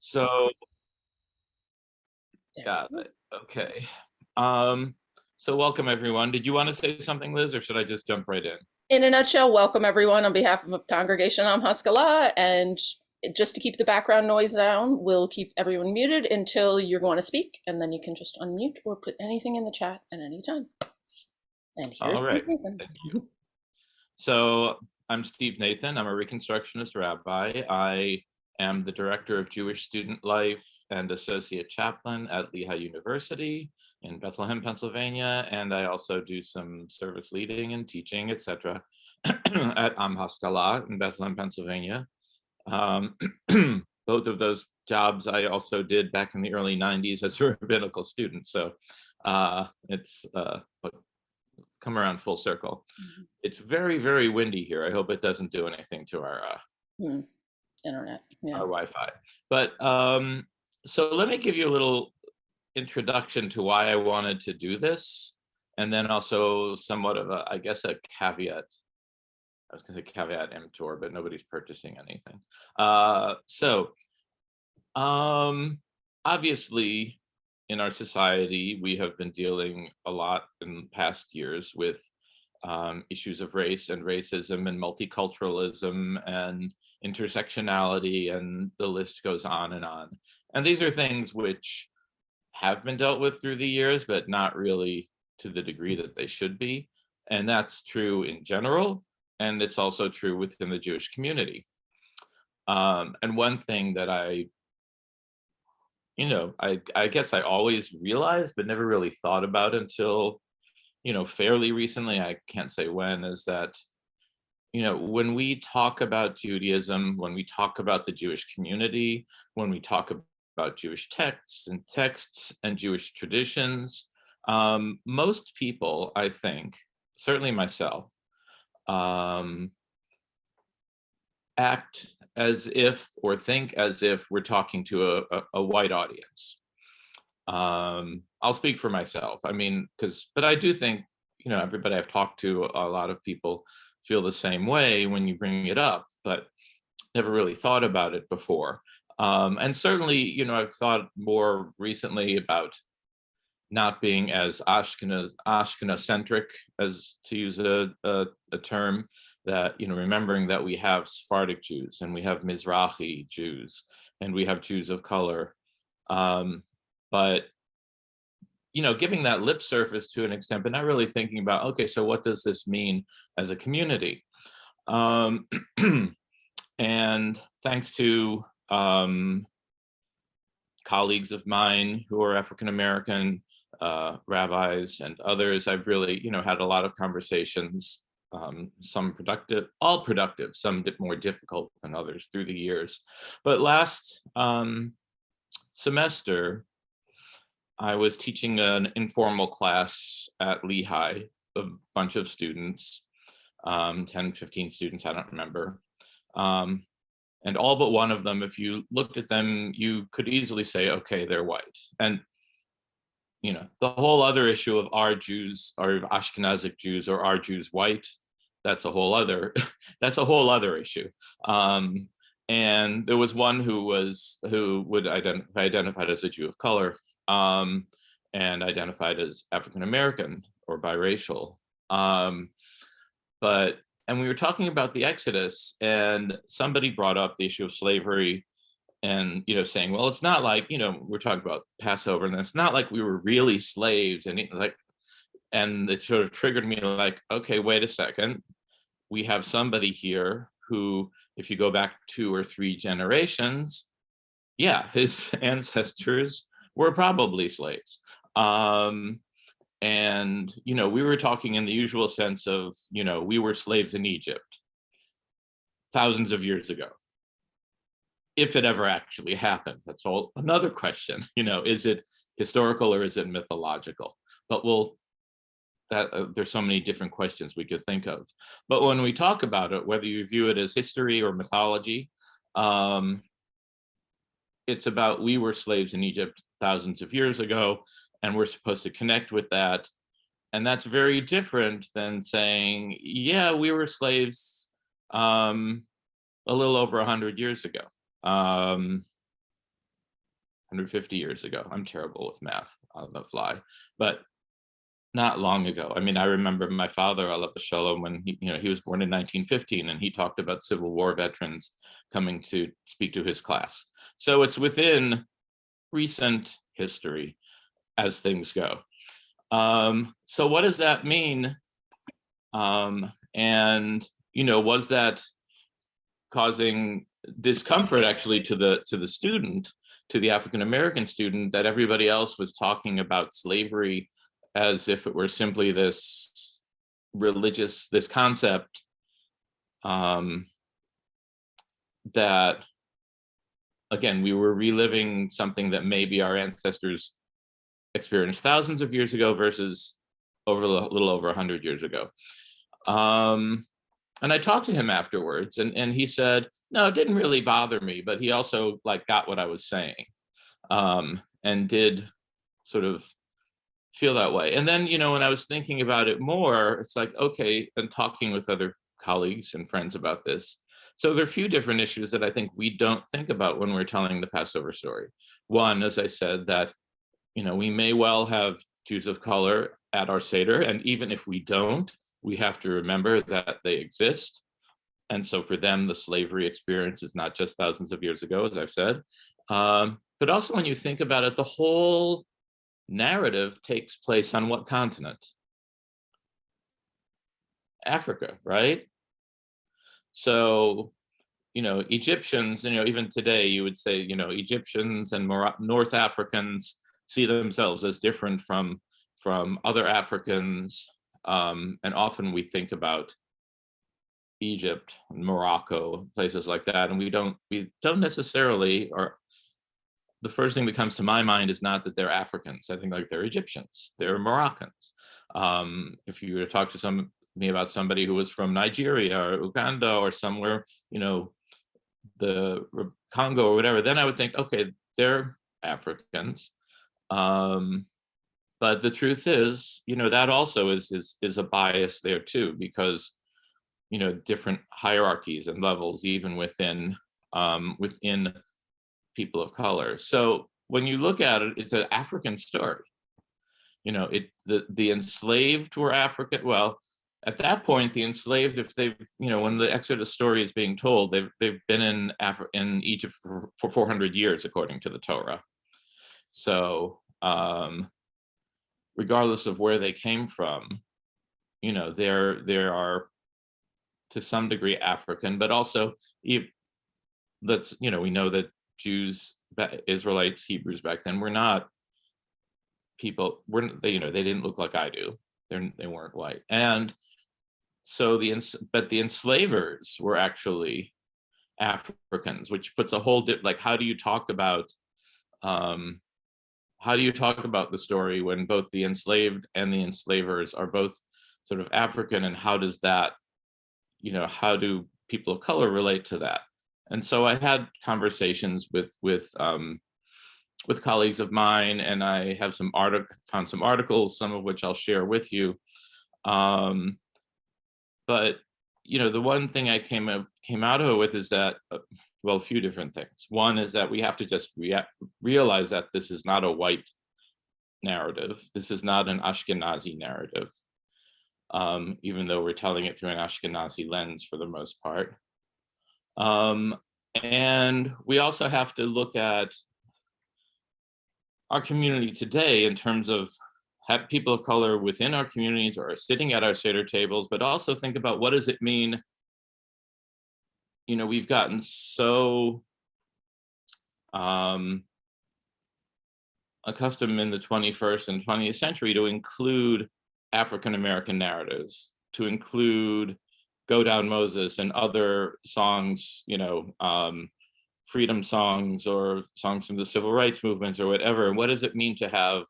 So, got it. Okay. So welcome everyone. Did you want to say something, Liz, or should I just jump right in? In a nutshell, welcome everyone on behalf of the congregation. I'm Haskalah, and just to keep the background noise down, we'll keep everyone muted until you're going to speak, and then you can just unmute or put anything in the chat at any time. And here's All right. Nathan. Thank you. So I'm Steve Nathan. I'm a Reconstructionist rabbi. I am the director of Jewish student life and associate chaplain at Lehigh University in Bethlehem, Pennsylvania, and I also do some service leading and teaching, etc., at Haskalah in Bethlehem, Pennsylvania. Both of those jobs I also did back in the early 90s as a rabbinical student, so it's come around full circle. It's very, very windy here. I hope it doesn't do anything to our internet, our Wi-Fi. But so let me give you a little introduction to why I wanted to do this, and then also somewhat of a, I guess, a caveat. I was going to say caveat emptor, but nobody's purchasing anything. Obviously, in our society, we have been dealing a lot in past years with issues of race and racism and multiculturalism and intersectionality, and the list goes on and on. And these are things which have been dealt with through the years, but not really to the degree that they should be. And that's true in general, and it's also true within the Jewish community. And one thing that I guess I always realized, but never really thought about until, fairly recently, I can't say when, is that, when we talk about Judaism, when we talk about the Jewish community, when we talk about Jewish texts and Jewish traditions, most people, I think, certainly myself, act as if or think as if we're talking to a white audience. I'll speak for myself. I mean, but I do think, everybody I've talked to, a lot of people feel the same way when you bring it up, but never really thought about it before. And certainly, I've thought more recently about not being as Ashkenaz-centric, as to use a term, that, remembering that we have Sephardic Jews and we have Mizrahi Jews and we have Jews of color. But, giving that lip surface to an extent, but not really thinking about, okay, so what does this mean as a community? And thanks to colleagues of mine who are African-American, rabbis and others, I've really, had a lot of conversations, some productive, all productive, some more difficult than others through the years. But last semester, I was teaching an informal class at Lehigh, a bunch of students, 10, 15 students, I don't remember. And all but one of them, if you looked at them, you could easily say, okay, they're white. And, the whole other issue of are Jews, are Ashkenazic Jews, or are Jews white? That's a whole other, that's a whole other issue. And there was one who would identified as a Jew of color, and identified as African-American or biracial. And we were talking about the Exodus, and somebody brought up the issue of slavery, and saying, well, it's not like, we're talking about Passover, and it's not like we were really slaves, and it sort of triggered me like, okay, wait a second, we have somebody here who, if you go back 2 or 3 generations, yeah, his ancestors were probably slaves. And, we were talking in the usual sense of, we were slaves in Egypt thousands of years ago. If it ever actually happened, that's all another question. Is it historical or is it mythological? But there's so many different questions we could think of. But when we talk about it, whether you view it as history or mythology, it's about we were slaves in Egypt thousands of years ago, and we're supposed to connect with that. And that's very different than saying, yeah, we were slaves a little over 100 years ago. 150 years ago. I'm terrible with math on the fly, but not long ago. I mean, I remember my father, alav shalom, when he was born in 1915, and he talked about Civil War veterans coming to speak to his class. So it's within recent history as things go. So what does that mean? And was that causing discomfort actually to the student, to the African American student, that everybody else was talking about slavery as if it were simply this concept that, again, we were reliving something that maybe our ancestors experienced thousands of years ago versus a little over 100 years ago. And I talked to him afterwards, and he said, no, it didn't really bother me, but he also got what I was saying, and did sort of feel that way. And then, when I was thinking about it more, it's like, okay, and talking with other colleagues and friends about this. So there are a few different issues that I think we don't think about when we're telling the Passover story. One, as I said, that, we may well have Jews of color at our Seder, and even if we don't, we have to remember that they exist. And so for them, the slavery experience is not just thousands of years ago, as I've said. But also when you think about it, the whole narrative takes place on what continent? Africa, right? So, Egyptians, even today, you would say, Egyptians and North Africans see themselves as different from other Africans. And often we think about Egypt and Morocco, places like that, and we don't necessarily, or the first thing that comes to my mind is not that they're Africans. I think they're Egyptians, they're Moroccans. If you were to talk to me about somebody who was from Nigeria or Uganda or somewhere, the Congo or whatever, then I would think, okay, they're Africans. But the truth is, that also is a bias there too, because different hierarchies and levels even within people of color. So when you look at it, it's an African story. The enslaved were African. Well, at that point, the enslaved, if they've, when the Exodus story is being told, they've been in Egypt for 400 years, according to the Torah. So regardless of where they came from, there are to some degree African, but also we know that Jews, Israelites, Hebrews back then were not people. They didn't look like I do. They weren't white, and so but the enslavers were actually Africans, which puts a whole how do you talk about the story when both the enslaved and the enslavers are both sort of African, and how does that, how do people of color relate to that? And so I had conversations with colleagues of mine, and I have found some articles, some of which I'll share with you. But the one thing I came out of it with is that, a few different things. One is that we have to just realize that this is not a white narrative. This is not an Ashkenazi narrative, even though we're telling it through an Ashkenazi lens for the most part. And we also have to look at our community today in terms of have people of color within our communities or sitting at our Seder tables, but also think about what does it mean. We've gotten so accustomed in the 21st and 20th century to include African-American narratives, to include Go Down Moses and other songs, freedom songs or songs from the civil rights movements or whatever. And what does it mean to have,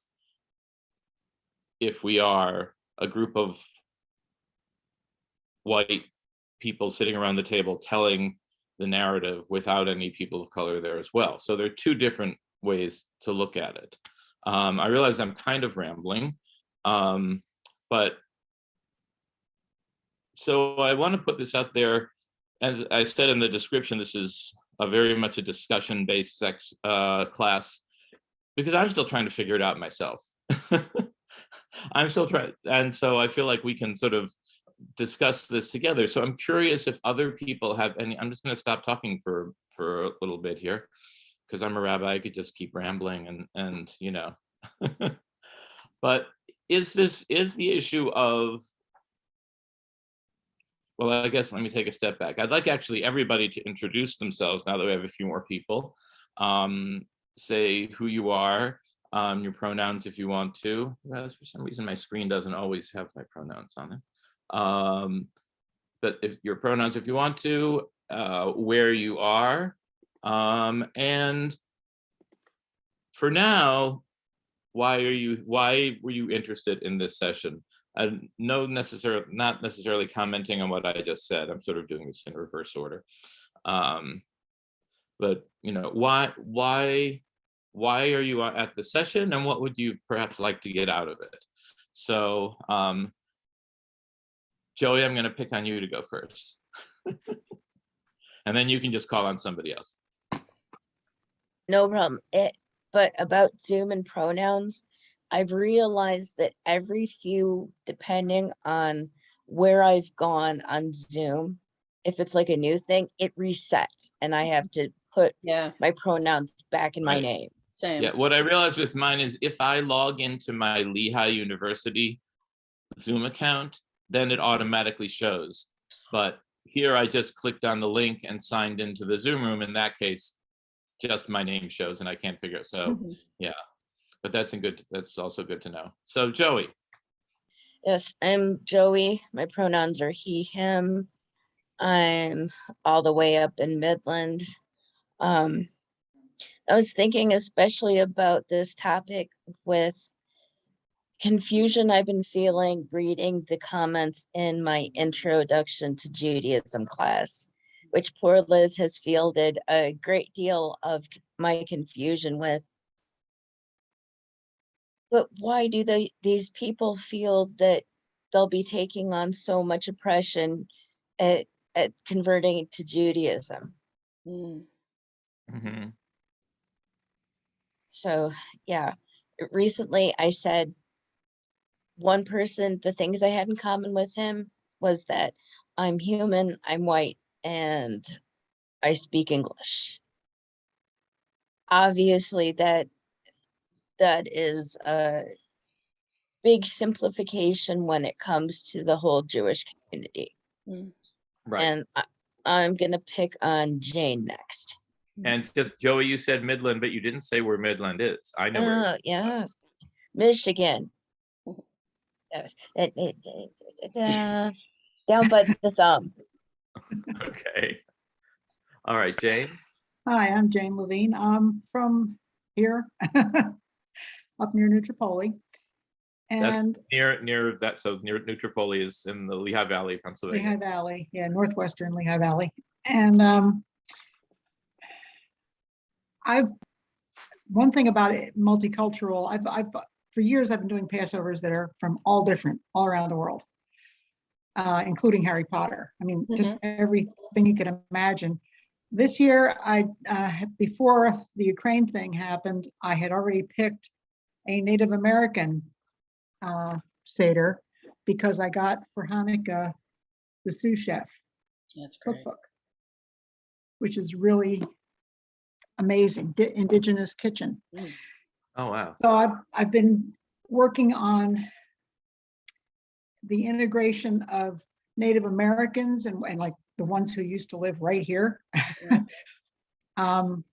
if we are a group of white people sitting around the table telling the narrative without any people of color there as well? So there are two different ways to look at it. I realize I'm kind of rambling, but so I want to put this out there. As I said in the description, this is very much a discussion-based class. because I'm still trying to figure it out myself. I'm still trying, and so I feel like we can sort of discuss this together. So I'm curious if other people have any. I'm just going to stop talking for a little bit here, because I'm a rabbi. I could just keep rambling, and you know. But is the issue of, well, I guess let me take a step back. I'd like actually everybody to introduce themselves now that we have a few more people. Say who you are, your pronouns if you want to. Well, for some reason, my screen doesn't always have my pronouns on it. But if your pronouns if you want to, where you are, and for now, why were you interested in this session? Not necessarily commenting on what I just said. I'm sort of doing this in reverse order. But you know, why are you at the session, and what would you perhaps like to get out of it? So, Joey, I'm going to pick on you to go first, and then you can just call on somebody else. No problem. But about Zoom and pronouns, I've realized that every few, depending on where I've gone on Zoom, if it's like a new thing, it resets and I have to put my pronouns back in my name. Same. Yeah, what I realized with mine is if I log into my Lehigh University Zoom account, then it automatically shows. But here I just clicked on the link and signed into the Zoom room. In that case, just my name shows and I can't figure it. So yeah, but that's also good to know. So Joey. Yes, I'm Joey. My pronouns are he, him. I'm all the way up in Midland. I was thinking especially about this topic with confusion I've been feeling reading the comments in my introduction to Judaism class, which poor Liz has fielded a great deal of my confusion with. But why do these people feel that they'll be taking on so much oppression at converting to Judaism? Mm-hmm. So yeah, recently I said one person, the things I had in common with him was that I'm human, I'm white, and I speak English. Obviously that is a big simplification when it comes to the whole Jewish community. Right. And I'm gonna pick on Jane next. And just Joey, you said Midland, but you didn't say where Midland is. I know where. Yeah, Michigan. Down by the thumb. Okay. All right, Jane. Hi, I'm Jane Levine. I'm from here, up near New Tripoli. And that's near that. So near New Tripoli is in the Lehigh Valley, Pennsylvania. Lehigh Valley, yeah, northwestern Lehigh Valley. And one thing about it, multicultural, I've for years I've been doing Passovers that are from all around the world, including Harry Potter. I mean, just everything you can imagine. This year, before the Ukraine thing happened, I had already picked a Native American Seder because I got for Hanukkah the sous chef cookbook, which is really amazing, indigenous kitchen. Oh wow! So I've been working on the integration of Native Americans and like the ones who used to live right here, and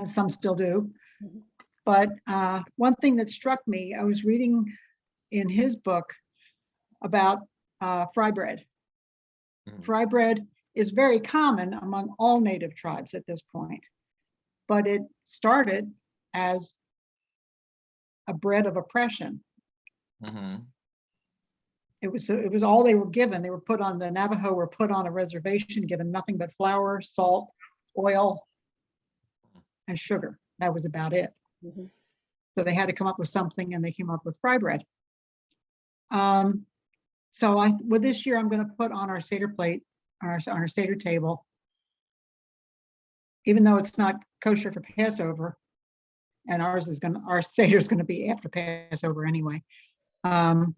some still do. But one thing that struck me, I was reading in his book about fry bread. Fry bread is very common among all native tribes at this point, but it started as a bread of oppression. It was all they were given. They were put on, the Navajo were put on a reservation, given nothing but flour, salt, oil, and sugar. That was about it. So they had to come up with something, and they came up with fry bread. So with this year, I'm going to put on our Seder plate, on our Seder table, even though it's not kosher for Passover, and our Seder is gonna be after Passover anyway. I'm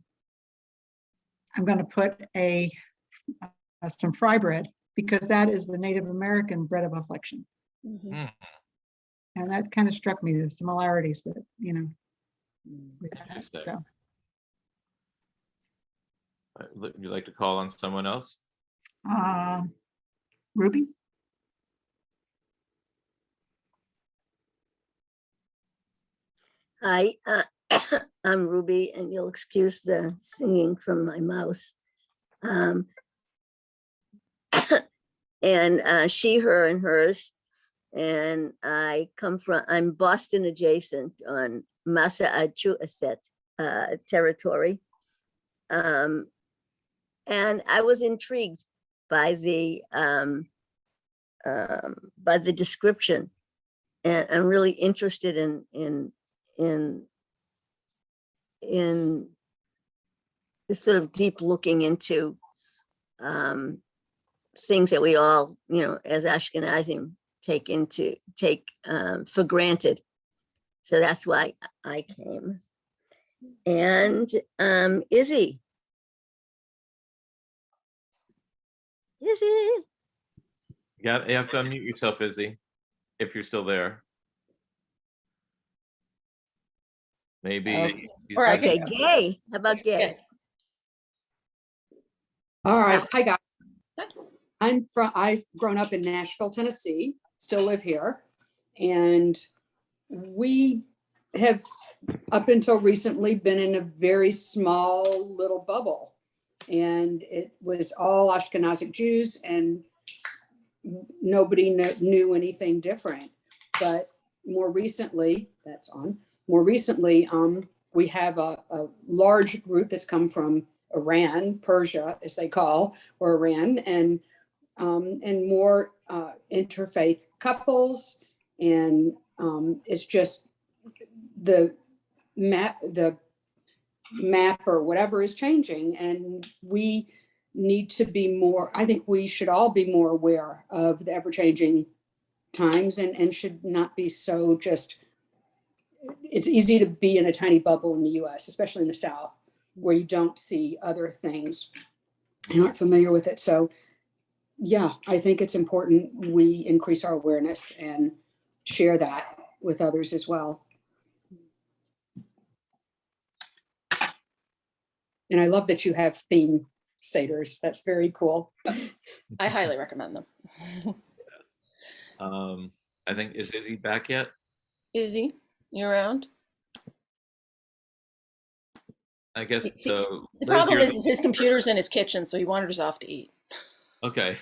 gonna put some fry bread, because that is the Native American bread of affliction. Mhm. Mm, And that kind of struck me, the similarities that, with that. Interesting. So, Would you like to call on someone else? Ruby? Hi, I'm Ruby, and you'll excuse the singing from my mouse. And she, her, and hers. And I'm Boston adjacent on Massachusetts territory. And I was intrigued by the description, and I'm really interested in this sort of deep looking into things that we all, as Ashkenazim take for granted. So that's why I came. And Izzy. You have to unmute yourself, Izzy, if you're still there. Maybe. Okay. Or I Okay, can go. Gay. How about Gay? All right, hi guys. Hi. I've grown up in Nashville, Tennessee, still live here. And we have, up until recently, been in a very small little bubble. And it was all Ashkenazic Jews, and nobody knew anything different. But more recently, we have a large group that's come from Iran, Persia, as they call, or Iran, and more interfaith couples. And it's just the map or whatever is changing. And we need to be more, I think we should all be more aware of the ever-changing times, and should not be so just, it's easy to be in a tiny bubble in the US, especially in the South, where you don't see other things and aren't familiar with it. So yeah, I think it's important we increase our awareness and share that with others as well. And I love that you have theme seders. That's very cool. I highly recommend them. I think, is Izzy back yet? Izzy, you around? I guess so. The Liz, problem you're is his computer's in his kitchen, so he wanders off to eat. okay.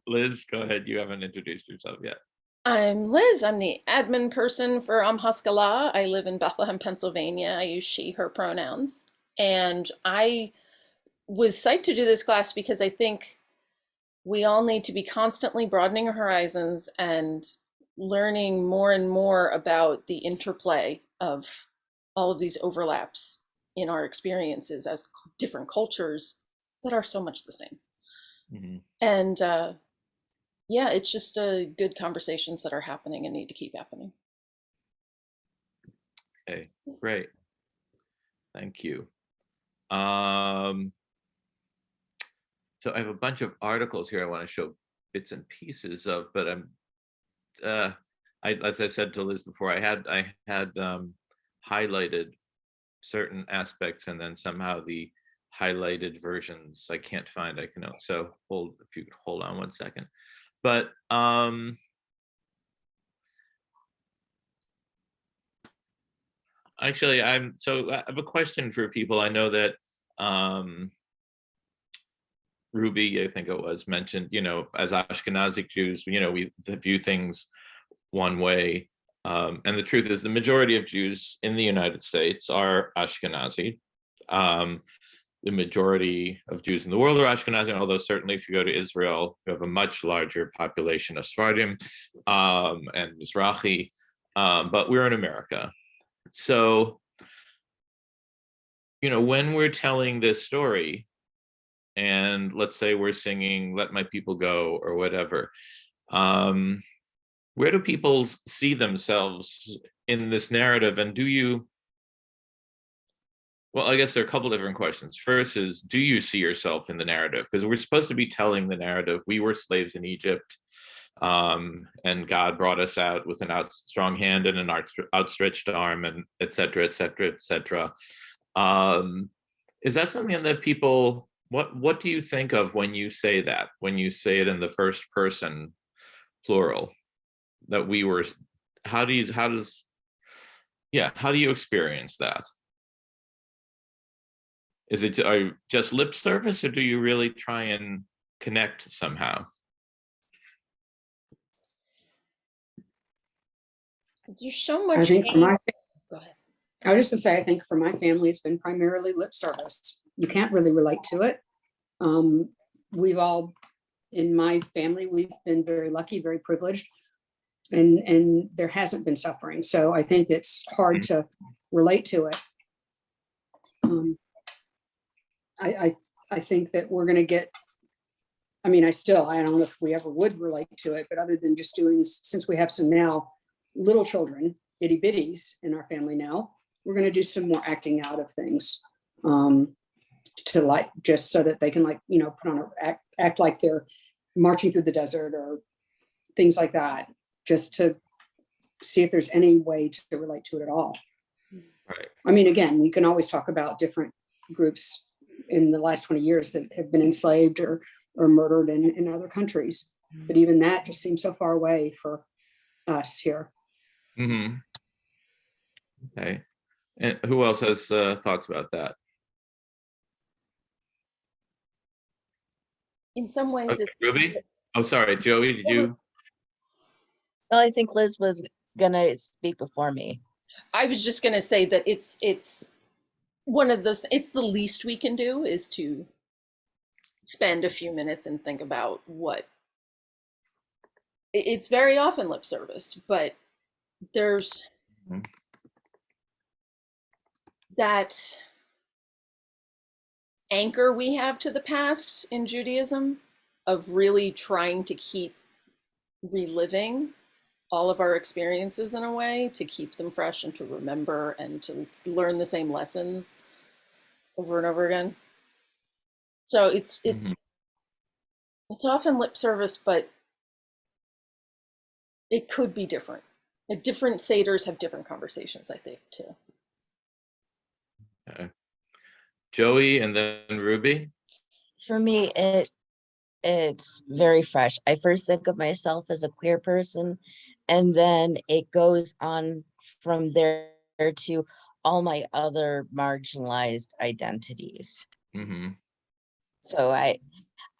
Liz, go ahead. You haven't introduced yourself yet. I'm Liz. I'm the admin person for Haskalah. I live in Bethlehem, Pennsylvania. I use she, her pronouns. And I was psyched to do this class because I think we all need to be constantly broadening our horizons and learning more and more about the interplay of all of these overlaps in our experiences as different cultures that are so much the same. Mm-hmm. And yeah, it's just good conversations that are happening and need to keep happening. Okay, great. Thank you. So I have a bunch of articles here I want to show bits and pieces of, but as I said to Liz before, I had highlighted certain aspects, and then somehow the highlighted versions I can't find. So if you could hold on one second. But actually, I have a question for people. I know that Ruby, I think it was, mentioned, as Ashkenazic Jews, we view things one way. And the truth is, the majority of Jews in the United States are Ashkenazi. The majority of Jews in the world are Ashkenazi, although certainly if you go to Israel, you have a much larger population of Sephardim and Mizrahi, but we're in America. So, when we're telling this story, and let's say we're singing "Let My People Go" or whatever, where do people see themselves in this narrative, and do you, well, I guess there are a couple different questions. First is, do you see yourself in the narrative? Because we're supposed to be telling the narrative. We were slaves in Egypt, and God brought us out with an strong hand and an outstretched arm, and et cetera, et cetera, et cetera. Is that something that people, what do you think of when you say that, when you say it in the first person plural, that we were, how do you experience that? Is it just lip service, or do you really try and connect somehow? There's so I much. think for my, Go ahead. I was just gonna say, I think for my family, it's been primarily lip service. You can't really relate to it. We've all, in my family, we've been very lucky, very privileged, and there hasn't been suffering. So I think it's hard to relate to it. I think that we're gonna get, I mean, I don't know if we ever would relate to it, but other than just doing, since we have some now little children, itty bitties in our family now, we're gonna do some more acting out of things, to like, just so that they can, like, you know, put on act like they're marching through the desert or things like that, just to see if there's any way to relate to it at all. Right. I mean, again, you can always talk about different groups in the last 20 years that have been enslaved or murdered in other countries, but even that just seems so far away for us here. Mm-hmm. Okay. And who else has thoughts about that? In some ways, Okay, it's Ruby? Oh, sorry, Joey, did you? Well, I think Liz was gonna speak before me. I was just going to say that it's one of those, it's the least we can do is to spend a few minutes and think about what, it's very often lip service, but there's that anchor we have to the past in Judaism of really trying to keep reliving all of our experiences in a way to keep them fresh and to remember and to learn the same lessons over and over again. So it's often lip service, but it could be different. Different Seders have different conversations, I think, too. Okay. Joey and then Ruby? For me, it's very fresh. I first think of myself as a queer person, and then it goes on from there to all my other marginalized identities. Mm-hmm. So I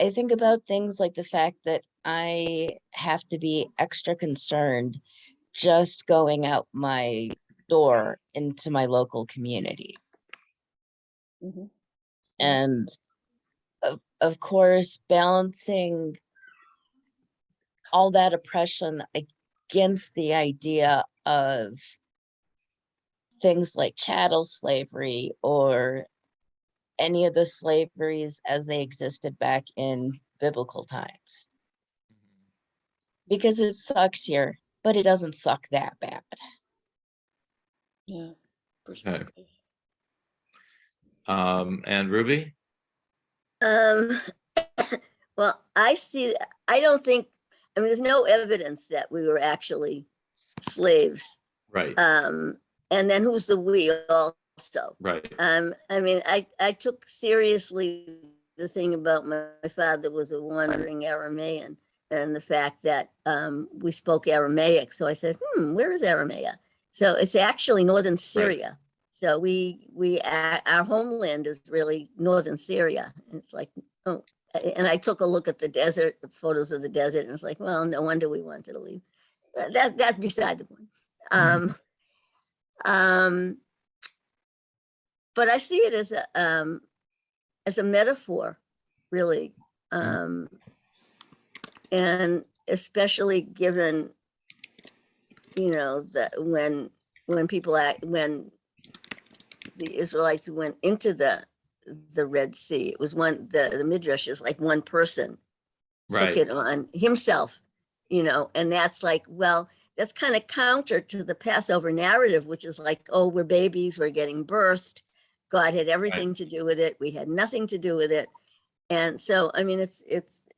think about things like the fact that I have to be extra concerned just going out my door into my local community. Mm-hmm. And of course, balancing all that oppression against the idea of things like chattel slavery or any of the slaveries as they existed back in biblical times. Because it sucks here, but it doesn't suck that bad. Yeah, perspective. Okay. And Ruby? Well, I don't think, I mean, there's no evidence that we were actually slaves. Right. And then who's the we also? Right. I mean, I took seriously the thing about my father was a wandering Aramean and the fact that we spoke Aramaic. So I said, where is Aramea? So it's actually northern Syria. Right. So our homeland is really northern Syria. It's like, oh, and I took a look at the desert, photos of the desert, and it's like, well, no wonder we wanted to leave. That's beside the point. But I see it as a metaphor, really, and especially given, you know, that when the Israelites went into the Red Sea, it was the Midrash is like one person Right. took it on himself, you know, and that's like, well, that's kind of counter to the Passover narrative, which is like, oh, we're babies, we're getting birthed. God had everything to do with it. We had nothing to do with it. And so, I mean, it's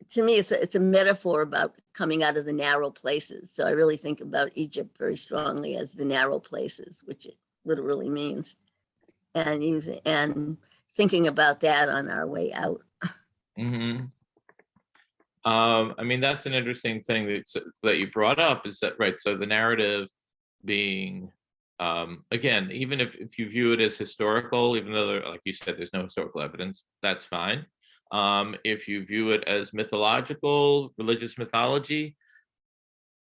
to me, it's a metaphor about coming out of the narrow places. So I really think about Egypt very strongly as the narrow places, which it literally means, and thinking about that on our way out. Mm-hmm. I mean, that's an interesting thing that you brought up, is that, right, so the narrative being, again, even if you view it as historical, even though like you said, there's no historical evidence, that's fine. If you view it as mythological, religious mythology,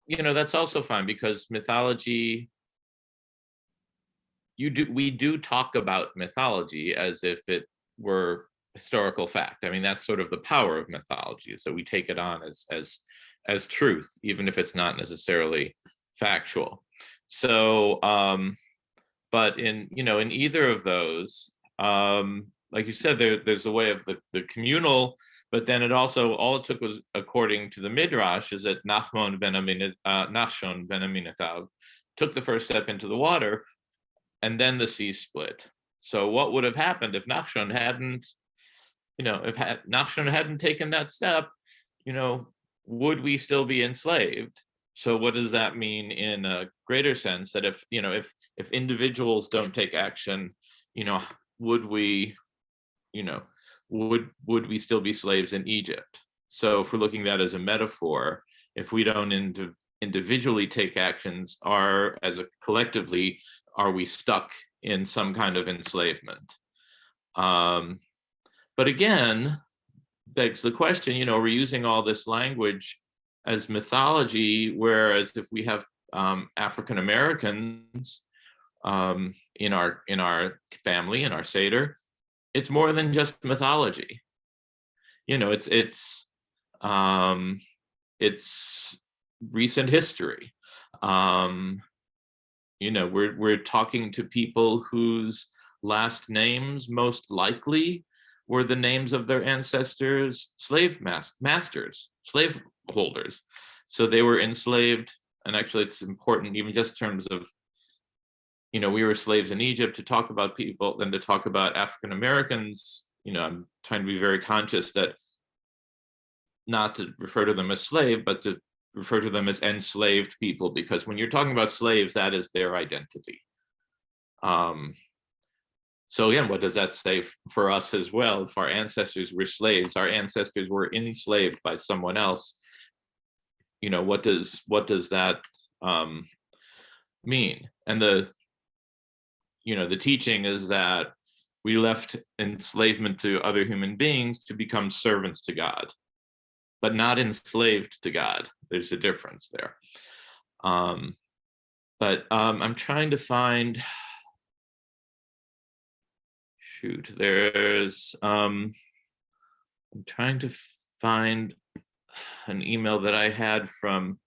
that's also fine, because mythology, we do talk about mythology as if it were historical fact. I mean, that's sort of the power of mythology. So we take it on as truth, even if it's not necessarily factual. So, but in either of those, like you said, there's a way of the communal, but then all it took was, according to the Midrash, is that Nachshon ben Aminadav took the first step into the water, and then the sea split. So what would have happened if Nachshon hadn't, Nachshon hadn't taken that step, would we still be enslaved? So what does that mean in a greater sense, that if individuals don't take action, would we, would we still be slaves in Egypt? So if we're looking at that as a metaphor, if we don't individually take actions, collectively, are we stuck in some kind of enslavement? But again, begs the question, we're using all this language as mythology, whereas if we have African Americans in our family, in our Seder, it's more than just mythology. It's recent history. We're talking to people whose last names most likely were the names of their ancestors' slave masters, slave holders. So they were enslaved. And actually, it's important, even just in terms of, we were slaves in Egypt, to talk about people, then to talk about African Americans. I'm trying to be very conscious that not to refer to them as slave, but to refer to them as enslaved people, because when you're talking about slaves, that is their identity. So again, what does that say for us as well? If our ancestors were slaves, our ancestors were enslaved by someone else, what does that mean? And the teaching is that we left enslavement to other human beings to become servants to God, but not enslaved to God. There's a difference there. But I'm trying to find, I'm trying to find an email that I had from,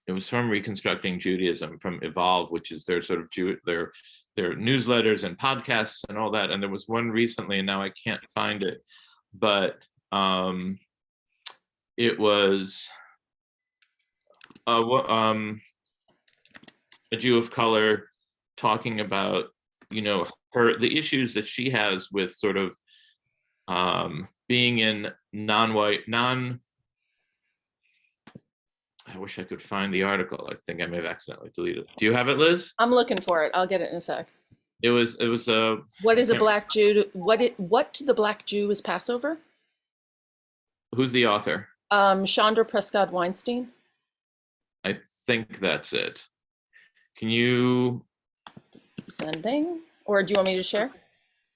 it was from Reconstructing Judaism, from Evolve, which is their sort of their newsletters and podcasts and all that. And there was one recently, and now I can't find it, but it was a Jew of color talking about, the issues that she has with sort of being in I wish I could find the article. I think I may have accidentally deleted it. Do you have it, Liz? I'm looking for it. I'll get it in a sec. It was What is a black Jew? What to the black Jew is Passover? Who's the author? Chandra Prescott Weinstein. I think that's it. Can you Sending, or do you want me to share?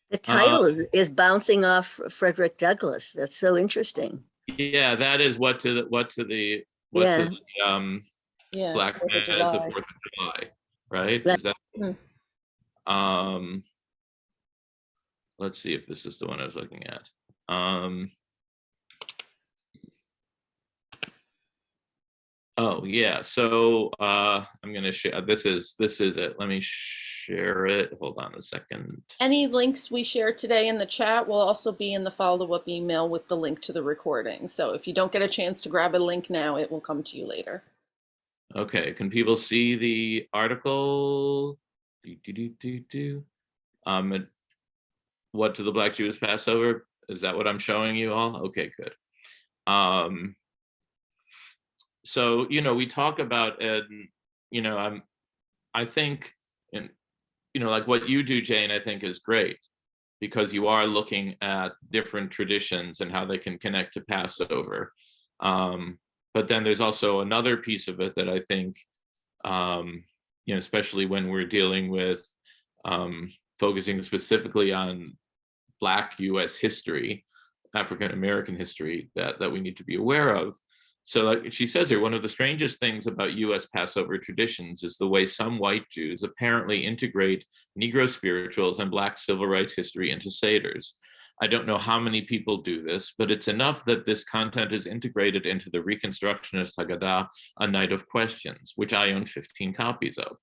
The title is bouncing off Frederick Douglass. That's so interesting. Yeah, that is what to the Yeah, black 4th man of as the July. 4th of July, right? Right. Is that let's see if this is the one I was looking at. Oh yeah, so I'm gonna share. This is it. Let me share it. Hold on a second. Any links we share today in the chat will also be in the follow-up email with the link to the recording. So if you don't get a chance to grab a link now, it will come to you later. Okay, can people see the article? What to the Black Jews Passover? Is that what I'm showing you all? Okay, good. So, we talk about, I think, and, like what you do, Jane, I think is great, because you are looking at different traditions and how they can connect to Passover. But then there's also another piece of it that I think, especially when we're dealing with focusing specifically on Black US history, African American history, that we need to be aware of. So like she says here, one of the strangest things about US Passover traditions is the way some white Jews apparently integrate Negro spirituals and Black civil rights history into Seders. I don't know how many people do this, but it's enough that this content is integrated into the Reconstructionist Haggadah, A Night of Questions, which I own 15 copies of.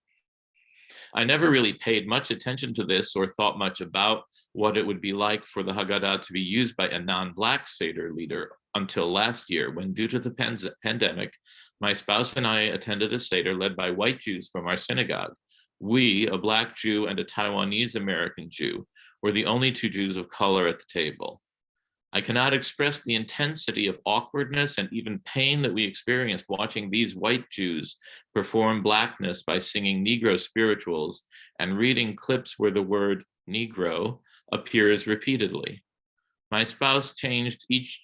I never really paid much attention to this or thought much about what it would be like for the Haggadah to be used by a non-Black Seder leader until last year, when due to the pandemic, my spouse and I attended a Seder led by white Jews from our synagogue. We, a Black Jew and a Taiwanese American Jew, were the only two Jews of color at the table. I cannot express the intensity of awkwardness and even pain that we experienced watching these white Jews perform Blackness by singing Negro spirituals and reading clips where the word Negro appears repeatedly. My spouse changed each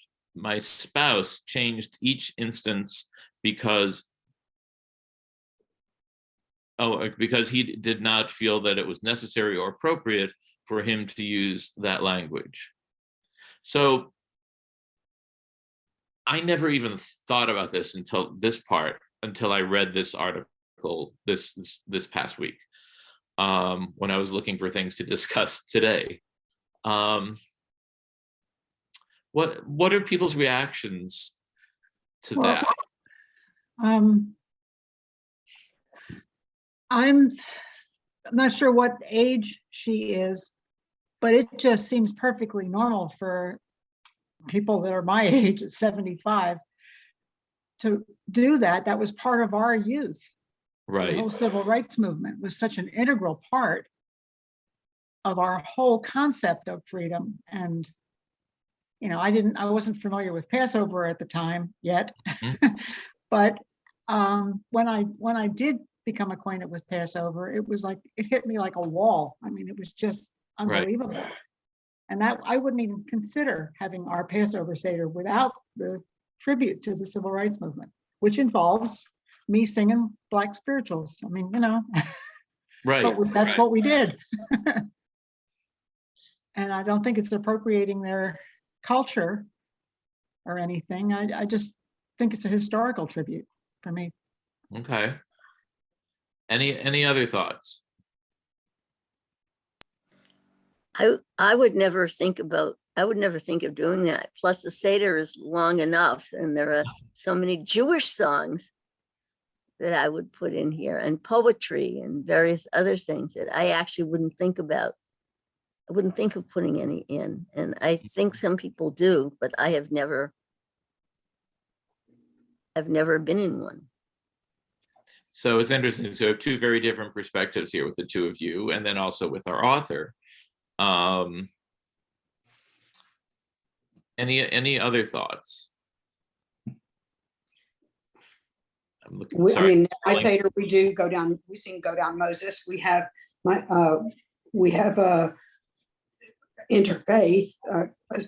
instance because he did not feel that it was necessary or appropriate for him to use that language. So I never even thought about this until I read this article this past week, when I was looking for things to discuss today. What are people's reactions to that? I'm not sure what age she is, but it just seems perfectly normal for people that are my age at 75 to do that. That was part of our youth. Right. The whole civil rights movement was such an integral part of our whole concept of freedom. And I wasn't familiar with Passover at the time yet, but when I did become acquainted with Passover, it was like, it hit me like a wall. I mean, it was just unbelievable. Right. And that I wouldn't even consider having our Passover Seder without the tribute to the civil rights movement, which involves me singing Black spirituals. I mean, right. But that's what we did. And I don't think it's appropriating their culture or anything. I just think it's a historical tribute for me. Okay. Any other thoughts? I would never think of doing that. Plus the Seder is long enough, and there are so many Jewish songs that I would put in here, and poetry and various other things that I actually wouldn't think about. I wouldn't think of putting any in. And I think some people do, but I've never been in one. So it's interesting. So two very different perspectives here with the two of you, and then also with our author. Any other thoughts? I'm looking. I mean, I say we do go down. We sing "Go Down Moses." We have interfaith,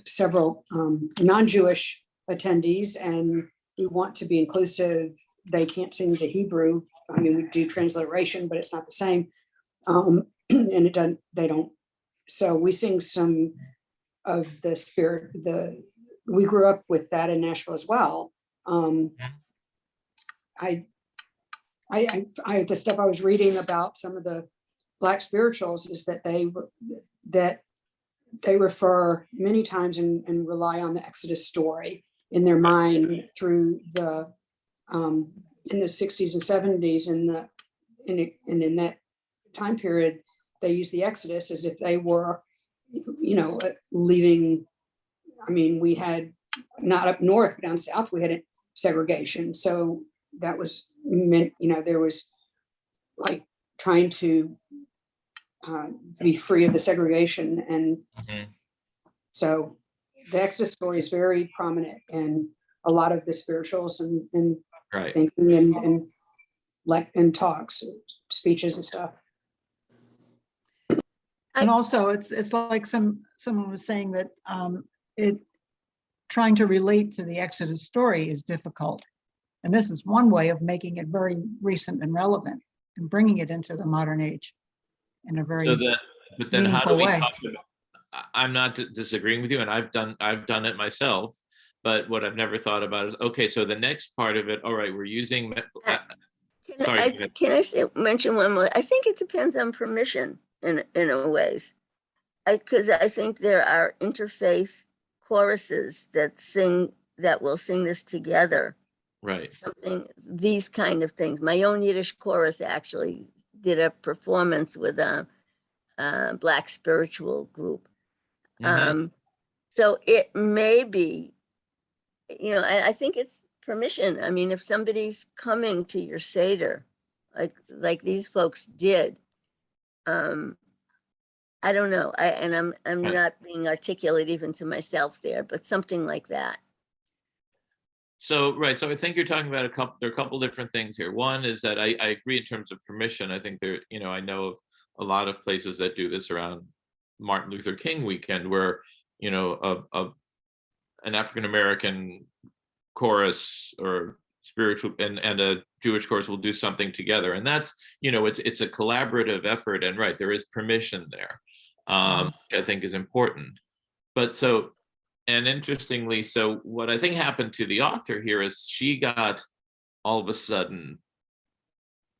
several non-Jewish attendees, and we want to be inclusive. They can't sing the Hebrew. I mean, we do transliteration, but it's not the same. And they don't. So we sing some of the spirit. We grew up with that in Nashville as well. The stuff I was reading about some of the Black spirituals is that they refer many times and rely on the Exodus story in their mind through the in the 60s and 70s, and in that time period, they used the Exodus as if they were, leaving. I mean, we had not up north, but down south, we had segregation. So that was meant, there was like trying to be free of the segregation. And so the Exodus story is very prominent in a lot of the spirituals and Right. thinking and talks, speeches and stuff. And also, it's like someone was saying that it trying to relate to the Exodus story is difficult, and this is one way of making it very recent and relevant and bringing it into the modern age in a very But then how do meaningful we way. talk about, I'm not disagreeing with you, and I've done it myself. But what I've never thought about is, okay, so the next part of it, all right, we're using. Can I mention one more? I think it depends on permission in a ways. Because I think there are interfaith choruses that will sing this together. Right. These kind of things. My own Yiddish chorus actually did a performance with a Black spiritual group. So it may be, I think it's permission. I mean, if somebody's coming to your Seder, like these folks did, I don't know. I'm Right. not being articulate even to myself there, but something like that. So, right. So I think you're talking about there are a couple different things here. One is that I agree in terms of permission. I think I know of a lot of places that do this around Martin Luther King weekend where, an African-American chorus or spiritual and a Jewish chorus will do something together. And that's, it's a collaborative effort, and right, there is permission there, I think is important. But and interestingly, so what I think happened to the author here is she got all of a sudden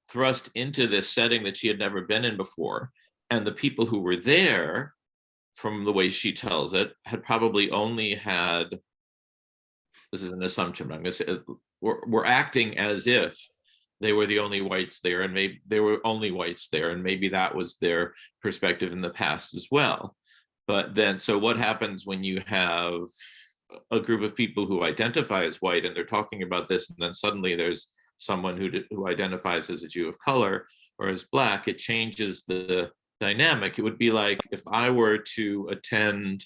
thrust into this setting that she had never been in before. And the people who were there, from the way she tells it, had probably only had, this is an assumption, but I'm going to say, were acting as if they were the only whites there, and maybe they were only whites there, and maybe that was their perspective in the past as well. But then, so what happens when you have a group of people who identify as white and they're talking about this, and then suddenly there's someone who identifies as a Jew of color or as Black? It changes the dynamic. It would be like if I were to attend,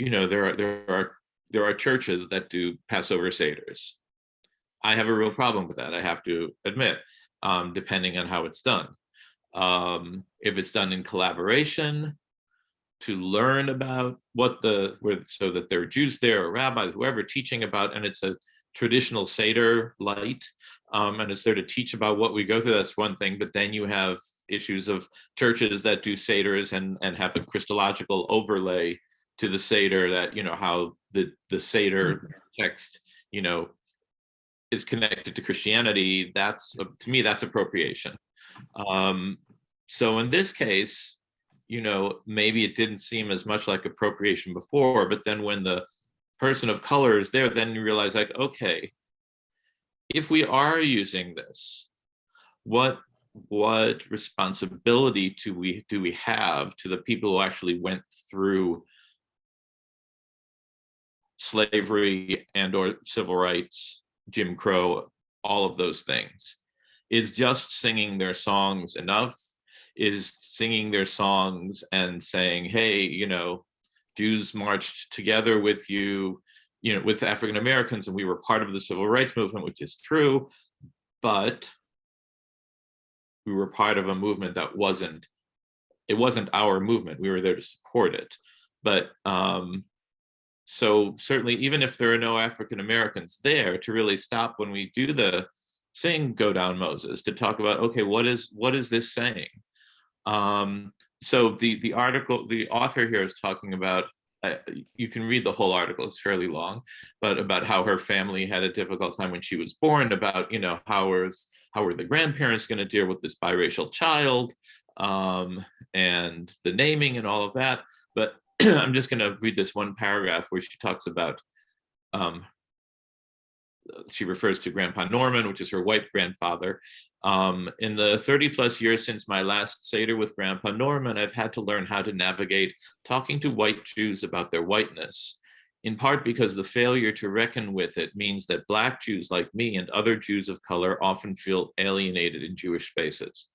there are churches that do Passover Seders. I have a real problem with that, I have to admit, depending on how it's done. If it's done in collaboration, to learn about so that there are Jews there, or rabbis, whoever, teaching about, and it's a traditional Seder light, and it's there to teach about what we go through, that's one thing. But then you have issues of churches that do Seders and have a Christological overlay to the Seder, that, how the Seder text, is connected to Christianity. That's, to me, that's appropriation. So in this case, maybe it didn't seem as much like appropriation before, but then when the person of color is there, then you realize, like, okay, if we are using this, what responsibility do we have to the people who actually went through slavery and or civil rights, Jim Crow, all of those things? Is just singing their songs enough? Is singing their songs and saying, hey, Jews marched together with you, with African Americans, and we were part of the civil rights movement, which is true, but we were part of a movement that wasn't our movement. We were there to support it. But so certainly, even if there are no African Americans there, to really stop when we do the sing Go Down Moses, to talk about, okay, what is this saying? So the article, the author here is talking about, you can read the whole article, it's fairly long, but about how her family had a difficult time when she was born, about, how were the grandparents going to deal with this biracial child, and the naming and all of that. But I'm just going to read this one paragraph where she talks about she refers to Grandpa Norman, which is her white grandfather. In the 30 plus years since my last Seder with Grandpa Norman, I've had to learn how to navigate talking to white Jews about their whiteness, in part because the failure to reckon with it means that Black Jews like me and other Jews of color often feel alienated in Jewish spaces.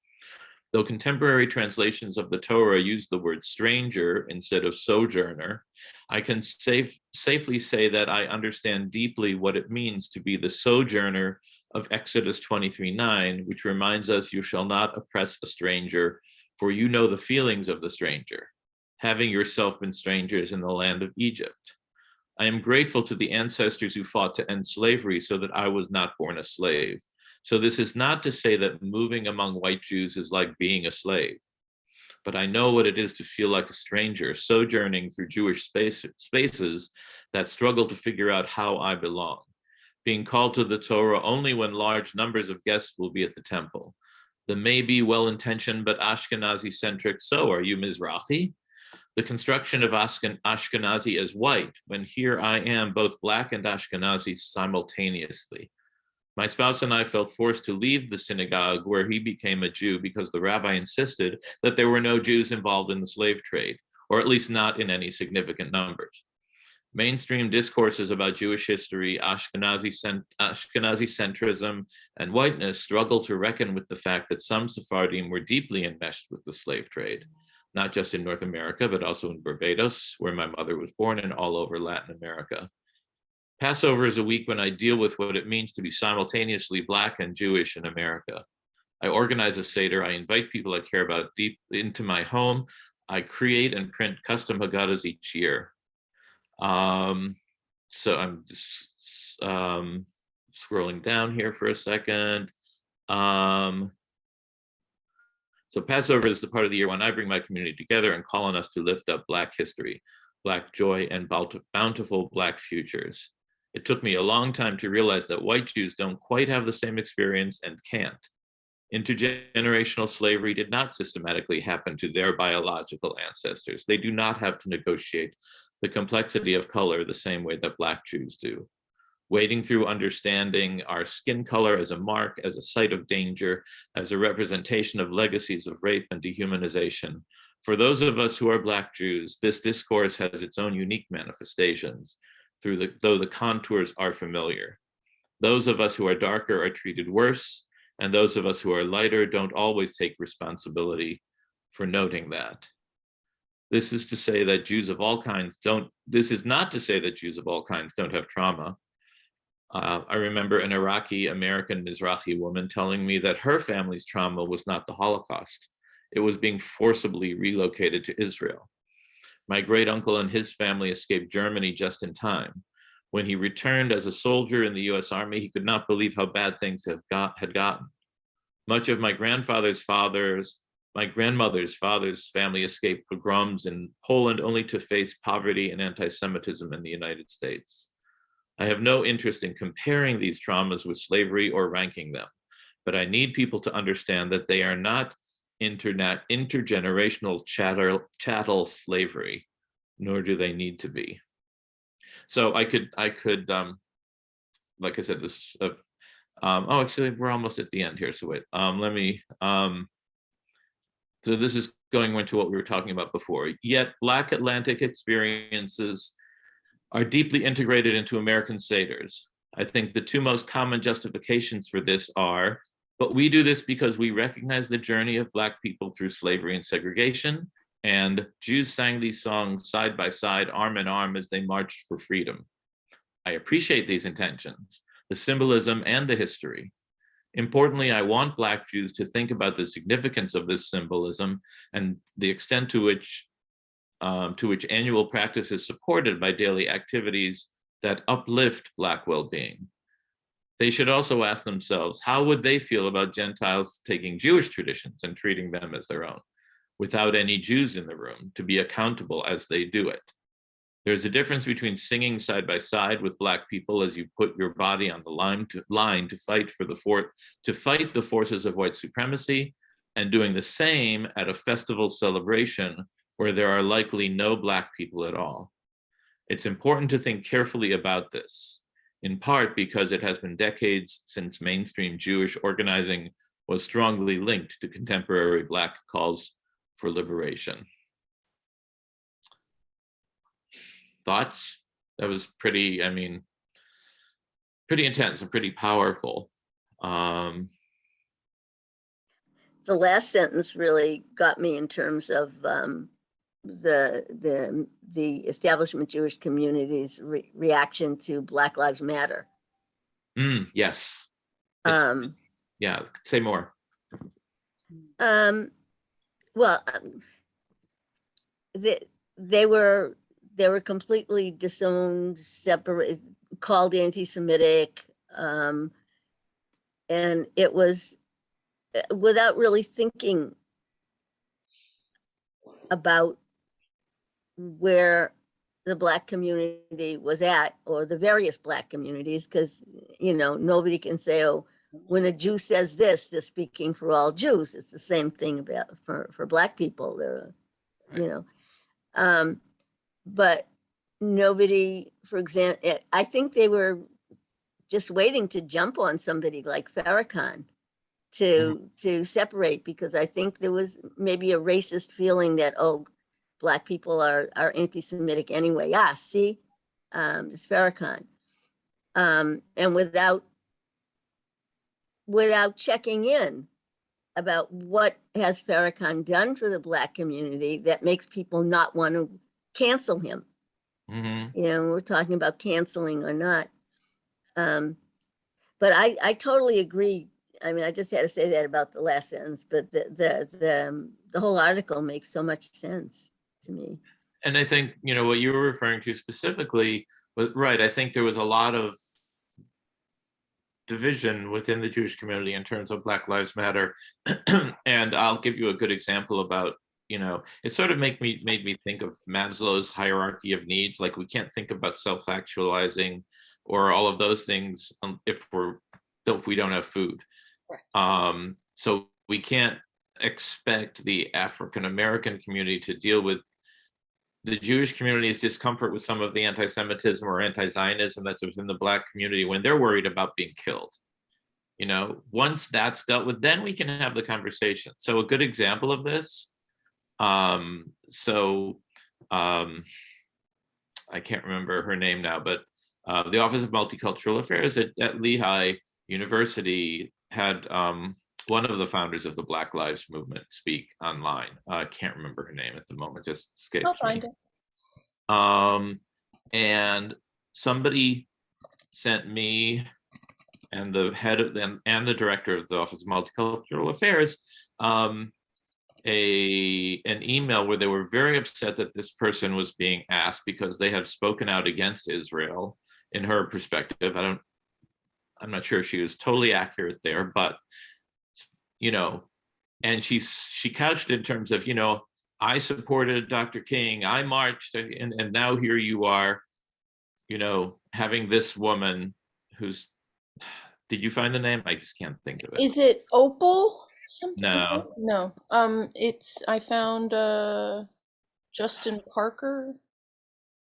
Though contemporary translations of the Torah use the word stranger instead of sojourner, I can safely say that I understand deeply what it means to be the sojourner of Exodus 23:9, which reminds us, "You shall not oppress a stranger, for you know the feelings of the stranger, having yourself been strangers in the land of Egypt." I am grateful to the ancestors who fought to end slavery so that I was not born a slave. So this is not to say that moving among white Jews is like being a slave, but I know what it is to feel like a stranger sojourning through Jewish spaces that struggle to figure out how I belong, being called to the Torah only when large numbers of guests will be at the temple. The maybe well-intentioned but Ashkenazi-centric, "So are you Mizrahi?" The construction of Ashkenazi as white, when here I am both Black and Ashkenazi simultaneously. My spouse and I felt forced to leave the synagogue where he became a Jew because the rabbi insisted that there were no Jews involved in the slave trade, or at least not in any significant numbers. Mainstream discourses about Jewish history, Ashkenazi centrism, and whiteness struggle to reckon with the fact that some Sephardim were deeply enmeshed with the slave trade, not just in North America, but also in Barbados, where my mother was born, and all over Latin America. Passover is a week when I deal with what it means to be simultaneously Black and Jewish in America. I organize a Seder. I invite people I care about deep into my home. I create and print custom Haggadahs each year. So I'm just scrolling down here for a second. So Passover is the part of the year when I bring my community together and call on us to lift up Black history, Black joy, and bountiful Black futures. It took me a long time to realize that white Jews don't quite have the same experience and can't. Intergenerational slavery did not systematically happen to their biological ancestors. They do not have to negotiate the complexity of color the same way that Black Jews do. Wading through understanding our skin color as a mark, as a site of danger, as a representation of legacies of rape and dehumanization. For those of us who are Black Jews, this discourse has its own unique manifestations, though the contours are familiar. Those of us who are darker are treated worse, and those of us who are lighter don't always take responsibility for noting that. This is to say that Jews of all kinds this is not to say that Jews of all kinds don't have trauma. I remember an Iraqi American Mizrahi woman telling me that her family's trauma was not the Holocaust. It was being forcibly relocated to Israel. My great uncle and his family escaped Germany just in time. When he returned as a soldier in the US Army, he could not believe how bad things had gotten. Much of my grandmother's father's family escaped pogroms in Poland only to face poverty and anti-Semitism in the United States. I have no interest in comparing these traumas with slavery or ranking them, but I need people to understand that they are not intergenerational chattel slavery, nor do they need to be. So I could, like I said, this. Oh, actually, we're almost at the end here. So wait, let me. So this is going into what we were talking about before. Yet Black Atlantic experiences are deeply integrated into American Seders. I think the two most common justifications for this are, but we do this because we recognize the journey of Black people through slavery and segregation, and Jews sang these songs side by side, arm in arm, as they marched for freedom. I appreciate these intentions, the symbolism and the history. Importantly, I want Black Jews to think about the significance of this symbolism and the extent to which annual practice is supported by daily activities that uplift Black well-being. They should also ask themselves, how would they feel about Gentiles taking Jewish traditions and treating them as their own, without any Jews in the room to be accountable as they do it? There's a difference between singing side by side with Black people as you put your body on the line to fight the forces of white supremacy, and doing the same at a festival celebration where there are likely no Black people at all. It's important to think carefully about this. in part because it has been decades since mainstream Jewish organizing was strongly linked to contemporary Black calls for liberation. Thoughts? That was pretty, I mean, pretty intense and pretty powerful. The last sentence really got me in terms of the establishment Jewish community's reaction to Black Lives Matter. Yes. Yeah, say more. Well, they were completely disowned, separate, called anti-Semitic, and it was without really thinking about where the Black community was at, or the various Black communities, because, you know, nobody can say, oh, when a Jew says this, they're speaking for all Jews. It's the same thing about for Black people. They're, you know, but nobody, for example, I think they were just waiting to jump on somebody like Farrakhan to separate, because I think there was maybe a racist feeling that, oh, Black people are anti-Semitic anyway. Ah, see, it's Farrakhan. And without checking in about what has Farrakhan done for the Black community that makes people not want to cancel him. You know, we're talking about canceling or not. But I totally agree. I mean, I just had to say that about the last sentence, but the whole article makes so much sense to me. And I think, you know, what you were referring to specifically was right. I think there was a lot of division within the Jewish community in terms of Black Lives Matter. And I'll give you a good example about, you know, it sort of made me think of Maslow's hierarchy of needs. Like, we can't think about self-actualizing or all of those things if we don't have food. Right. So we can't expect the African American community to deal with the Jewish community's discomfort with some of the anti-Semitism or anti-Zionism that's within the Black community when they're worried about being killed. You know, once that's dealt with, then we can have the conversation. So a good example of this, I can't remember her name now, but the Office of Multicultural Affairs at Lehigh University had one of the founders of the Black Lives Movement speak online. I can't remember her name at the moment, just escapes me. I'll find it. And somebody sent me and the head of them and the director of the Office of Multicultural Affairs an email where they were very upset that this person was being asked because they have spoken out against Israel in her perspective. I'm not sure if she was totally accurate there, but, you know, and she couched it in terms of, you know, I supported Dr. King, I marched, and now here you are, you know, having this woman who's, did you find the name? I just can't think of it. Is it Opal? Something? No. No. I found Justin Parker,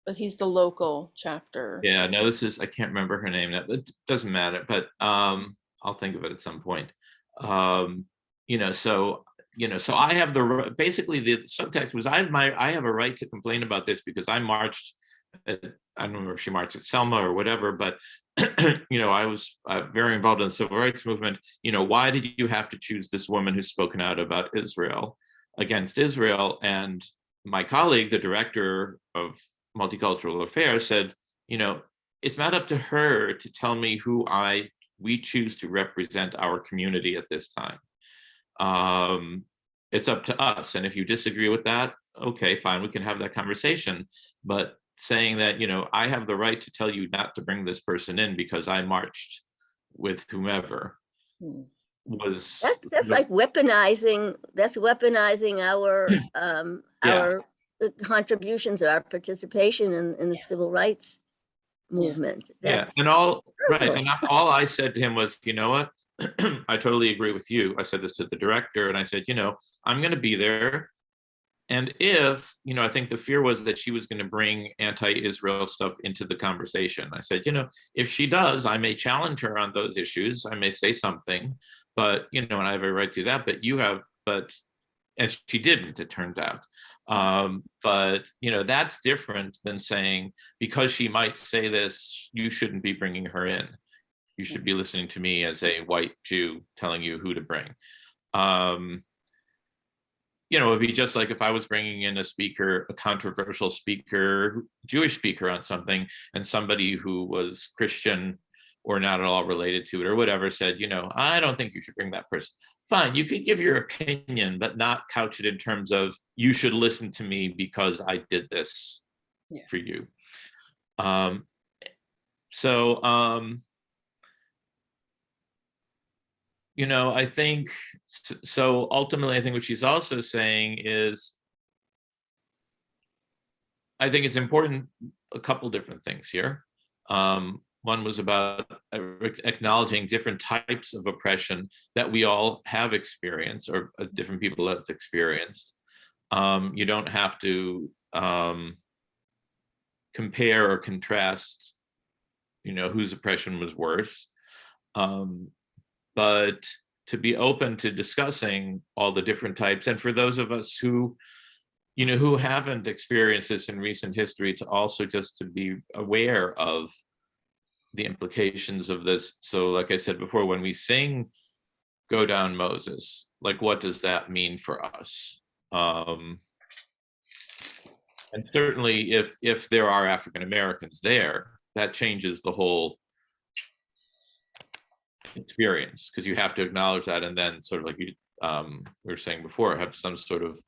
but he's the local chapter. Yeah, no, I can't remember her name. It doesn't matter, but I'll think of it at some point. You know, so I have basically the subtext was I have a right to complain about this because I marched I don't remember if she marched at Selma or whatever, but you know, I was very involved in the civil rights movement. You know, why did you have to choose this woman who's spoken out about Israel, against Israel? And my colleague, the director of Multicultural Affairs, said, you know, it's not up to her to tell me who we choose to represent our community at this time. It's up to us. And if you disagree with that, okay, fine, we can have that conversation. But saying that, you know, I have the right to tell you not to bring this person in because I marched with whomever was that's like weaponizing. That's weaponizing our our contributions or our participation in the civil rights movement. And all right. And all I said to him was, you know what? I totally agree with you. I said this to the director, and I said, you know, I'm going to be there. And if, I think the fear was that she was going to bring anti-Israel stuff into the conversation. I said, if she does, I may challenge her on those issues. I may say something, but, and I have a right to that, and she didn't, it turned out. But, that's different than saying, because she might say this, you shouldn't be bringing her in. You should be listening to me as a white Jew telling you who to bring. It'd be just like if I was bringing in a controversial speaker, Jewish speaker on something, and somebody who was Christian or not at all related to it or whatever said, I don't think you should bring that person. Fine, you could give your opinion, but not couch it in terms of, you should listen to me because I did this for you. I think, so ultimately, I think what she's also saying is, I think it's important, a couple different things here. One was about acknowledging different types of oppression that we all have experienced, or different people have experienced. You don't have to compare or contrast, whose oppression was worse. But to be open to discussing all the different types, and for those of us who haven't experienced this in recent history, to also just to be aware of the implications of this. So like I said before, when we sing Go Down Moses, like, what does that mean for us? And certainly if there are African Americans there, that changes the whole experience, because you have to acknowledge that, and then sort of like we were saying before, have some sort of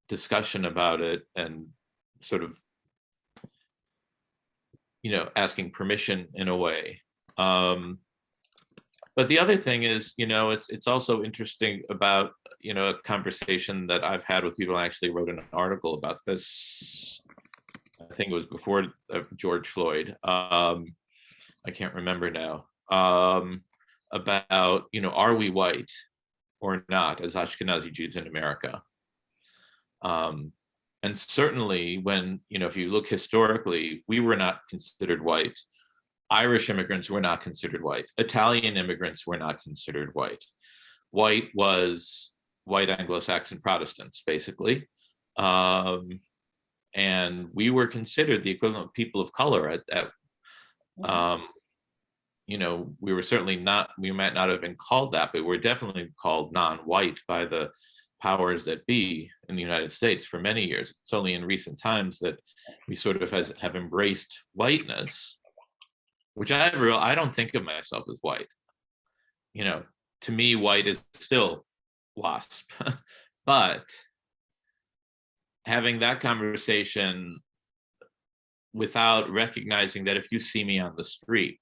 discussion about it, and sort of asking permission in a way. But the other thing is, it's also interesting about a conversation that I've had with people. I actually wrote an article about this, I think it was before George Floyd. I can't remember now, about, are we white or not as Ashkenazi Jews in America? And certainly when, if you look historically, we were not considered white. Irish immigrants were not considered white. Italian immigrants were not considered white. White was white Anglo-Saxon Protestants, basically. And we were considered the equivalent of people of color at we were certainly not, we might not have been called that, but we're definitely called non-white by the powers that be in the United States for many years. It's only in recent times that we sort of have embraced whiteness, which I don't think of myself as white. To me, white is still WASP. But having that conversation without recognizing that if you see me on the street,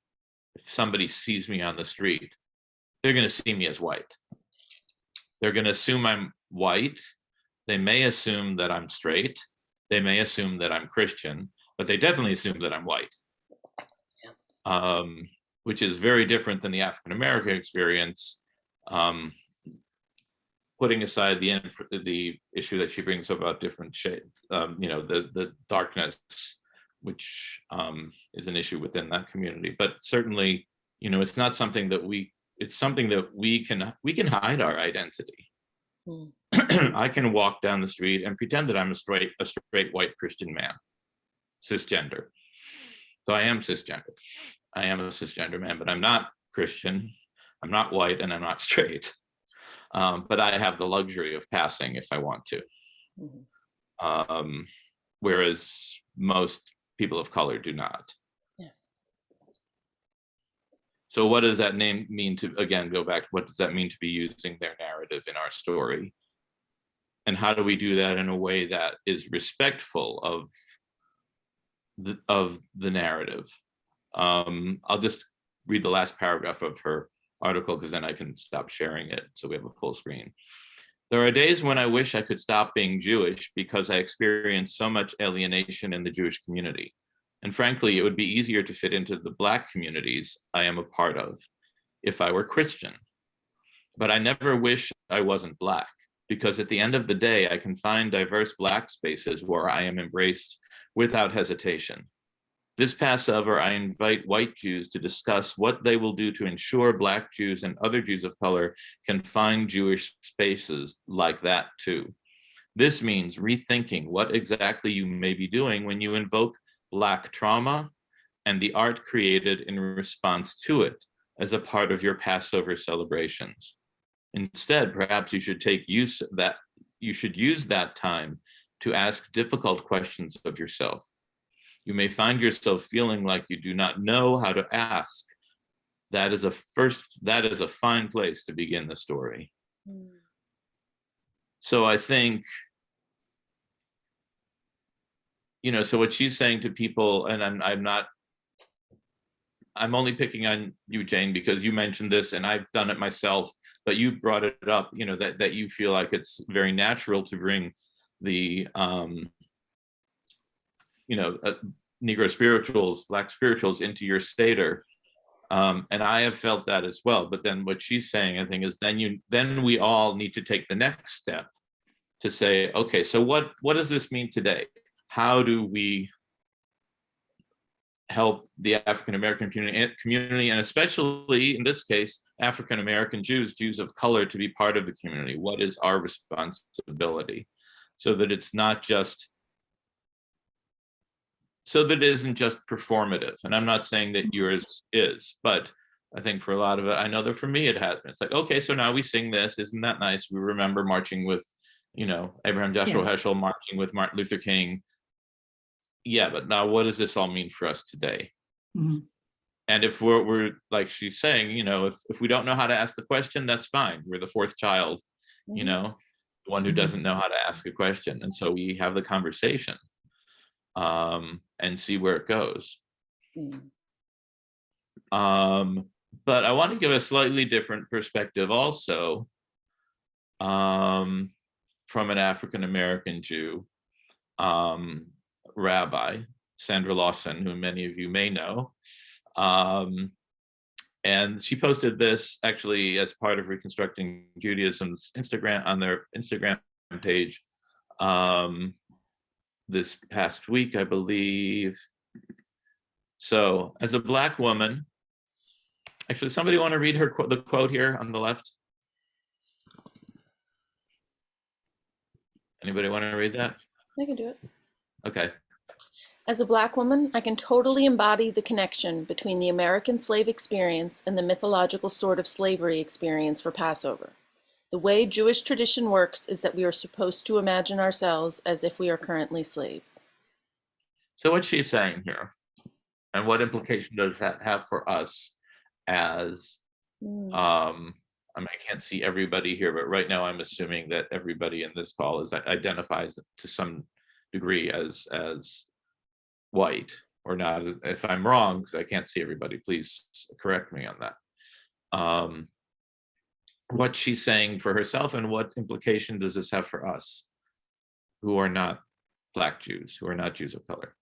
if somebody sees me on the street, they're going to see me as white. They're going to assume I'm white. They may assume that I'm straight. They may assume that I'm Christian, but they definitely assume that I'm white, which is very different than the African American experience. Putting aside the issue that she brings up about different shades, the darkness, which is an issue within that community. But certainly, it's not something that it's something that we can hide our identity. I can walk down the street and pretend that I'm a straight white Christian man, cisgender. So I am cisgender. I am a cisgender man, but I'm not Christian, I'm not white, and I'm not straight. But I have the luxury of passing if I want to. Whereas most people of color do not. Yeah. So what does that mean to, again, go back, what does that mean to be using their narrative in our story? And how do we do that in a way that is respectful of the narrative? I'll just read the last paragraph of her article, because then I can stop sharing it so we have a full screen. There are days when I wish I could stop being Jewish because I experience so much alienation in the Jewish community. And frankly, it would be easier to fit into the Black communities I am a part of if I were Christian. But I never wish I wasn't Black. because at the end of the day, I can find diverse Black spaces where I am embraced without hesitation. This Passover, I invite white Jews to discuss what they will do to ensure Black Jews and other Jews of color can find Jewish spaces like that too. This means rethinking what exactly you may be doing when you invoke Black trauma and the art created in response to it as a part of your Passover celebrations. Instead, perhaps you should use that time to ask difficult questions of yourself. You may find yourself feeling like you do not know how to ask. That is a fine place to begin the story. So I think, so what she's saying to people, and I'm only picking on you, Jane, because you mentioned this and I've done it myself, but you brought it up, that you feel like it's very natural to bring the, Negro spirituals, Black spirituals into your Seder. And I have felt that as well. But then what she's saying, I think, is then we all need to take the next step to say, okay, so what does this mean today? How do we help the African-American community, and especially in this case, African-American Jews, Jews of color, to be part of the community? What is our responsibility? So that it isn't just performative. And I'm not saying that yours is, but I think for a lot of it, I know that for me it has been. It's like, okay, so now we sing this, isn't that nice? We remember marching with, Abraham Joshua Heschel, marching with Martin Luther King. Yeah, but now what does this all mean for us today? Mhm. And if we're like she's saying, if we don't know how to ask the question, that's fine. We're the fourth child, the one who doesn't know how to ask a question. And so we have the conversation and see where it goes. But I want to give a slightly different perspective also from an African-American Jew, Rabbi Sandra Lawson, who many of you may know. And she posted this actually as part of Reconstructing Judaism's Instagram, on their Instagram page this past week, I believe. So as a Black woman, actually, somebody want to read the quote here on the left? Anybody want to read that? I can do it. Okay. As a Black woman, I can totally embody the connection between the American slave experience and the mythological sort of slavery experience for Passover. The way Jewish tradition works is that we are supposed to imagine ourselves as if we are currently slaves. So what she's saying here, and what implication does that have for us as, I can't see everybody here, but right now I'm assuming that everybody in this call identifies to some degree as white or not. If I'm wrong, because I can't see everybody, please correct me on that. What she's saying for herself, and what implication does this have for us who are not Black Jews, who are not Jews of color?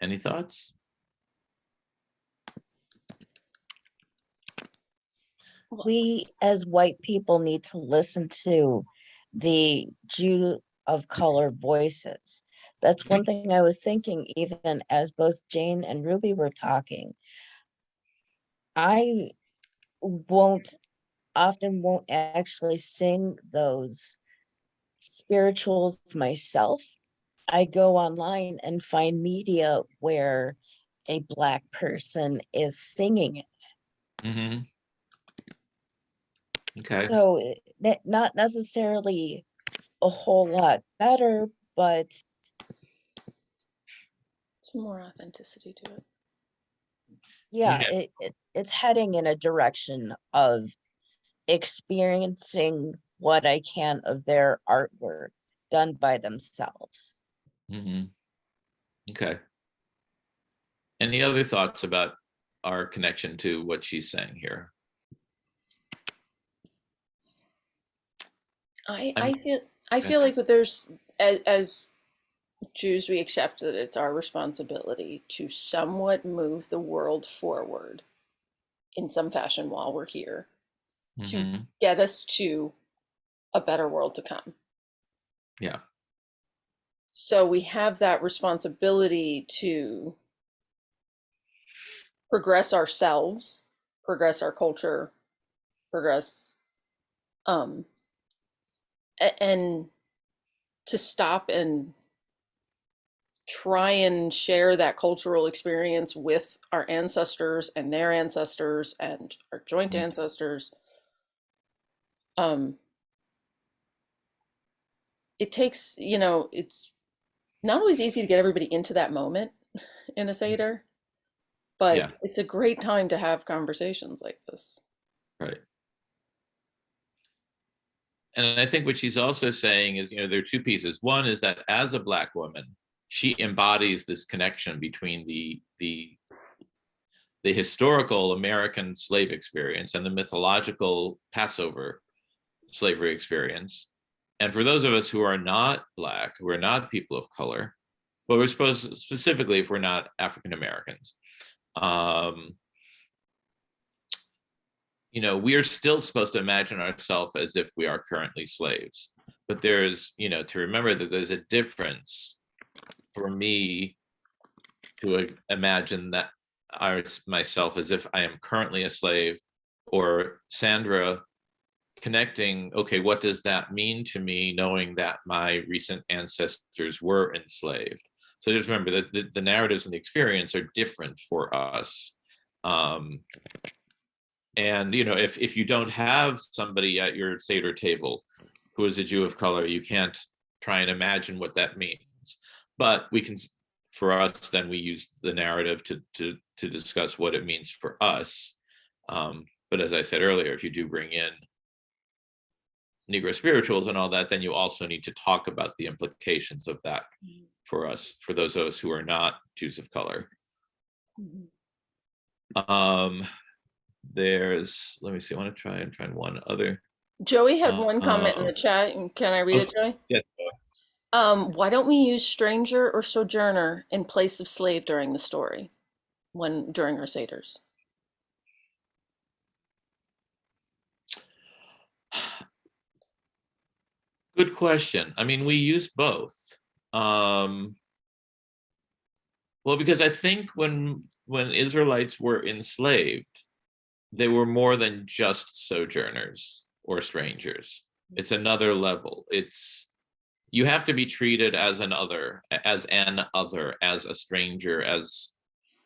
Any thoughts? We as white people need to listen to the Jew of color voices. That's one thing I was thinking, even as both Jane and Ruby were talking. I won't actually sing those spirituals myself. I go online and find media where a Black person is singing it. Mm-hmm. Okay. So not necessarily a whole lot better, but Some more authenticity to it. yeah, it's heading in a direction of experiencing what I can of their artwork done by themselves. Mm-hmm. Okay. Any other thoughts about our connection to what she's saying here? I feel like there's as Jews, we accept that it's our responsibility to somewhat move the world forward in some fashion while we're here to Mhm. get us to a better world to come. Yeah. So we have that responsibility to progress ourselves, progress our culture, progress, um, and to stop and try and share that cultural experience with our ancestors and their ancestors and our joint Mhm. ancestors. It takes, it's not always easy to get everybody into that moment in a Seder, but Yeah. it's a great time to have conversations like this. Right. And I think what she's also saying is, there are two pieces. One is that as a Black woman, she embodies this connection between the historical American slave experience and the mythological Passover slavery experience. And for those of us who are not Black, who are not people of color, well, we're supposed, specifically if we're not African Americans, we are still supposed to imagine ourselves as if we are currently slaves. But there's, to remember that there's a difference for me to imagine that myself as if I am currently a slave, or Sandra connecting, okay, what does that mean to me, knowing that my recent ancestors were enslaved? So just remember that the narratives and the experience are different for us. And if you don't have somebody at your Seder table who is a Jew of color, you can't try and imagine what that means. But we can, for us, then we use the narrative to discuss what it means for us. But as I said earlier, if you do bring in Negro spirituals and all that, then you also need to talk about the implications of that for us, for those of us who are not Jews of color. Let me see, I want to try and find one other. Joey had one comment in the chat, and can I read it, Joey? Yes. Why don't we use stranger or sojourner in place of slave during the story, during our Seders? Good question. I mean, we use both. Well, because I think when Israelites were enslaved, they were more than just sojourners or strangers. It's another level. You have to be treated as an other, as a stranger, as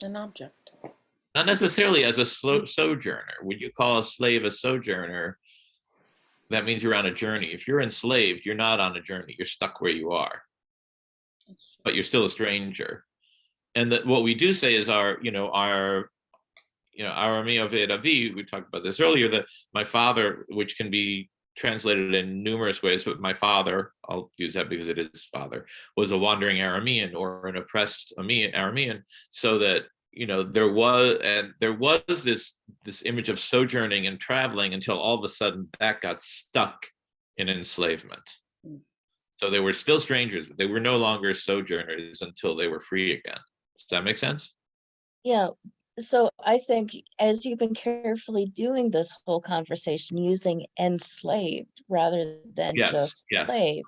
An object. not necessarily as a sojourner. Would you call a slave a sojourner? That means you're on a journey. If you're enslaved, you're not on a journey. You're stuck where you are, but you're still a stranger. And that what we do say is our Arami of Avi, we talked about this earlier, that my father, which can be translated in numerous ways, but my father, I'll use that because it is father, was a wandering Aramean or an oppressed Aramean, so that there was this image of sojourning and traveling until all of a sudden that got stuck in enslavement. So they were still strangers, but they were no longer sojourners until they were free again. Does that make sense? Yeah. So I think as you've been carefully doing this whole conversation using enslaved rather than just slave,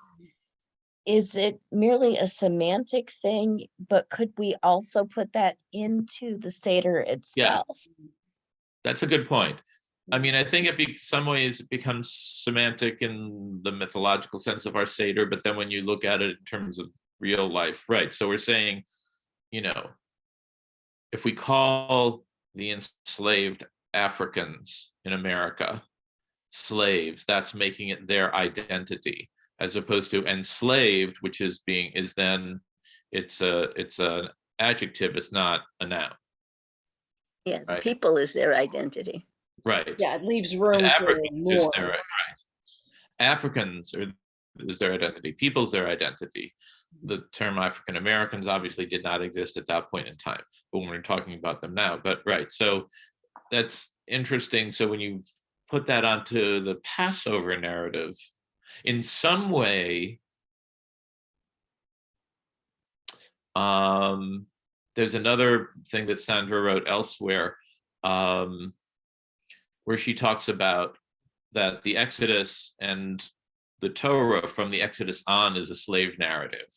is it merely a semantic thing, but could we also put that into the Seder itself? Yeah. That's a good point. I mean, I think some ways it becomes semantic in the mythological sense of our Seder, but then when you look at it in terms of real life, right? So we're saying, if we call the enslaved Africans in America slaves, that's making it their identity, as opposed to enslaved, which it's an adjective, it's not a noun. Yeah, right? people is their identity. Right. Yeah, it leaves room for more. Africans is their identity. People's their identity. The term African Americans obviously did not exist at that point in time, but we're talking about them now. But right, so that's interesting. So when you put that onto the Passover narrative, in some way, there's another thing that Sandra wrote elsewhere, where she talks about that the Exodus and the Torah from the Exodus on is a slave narrative.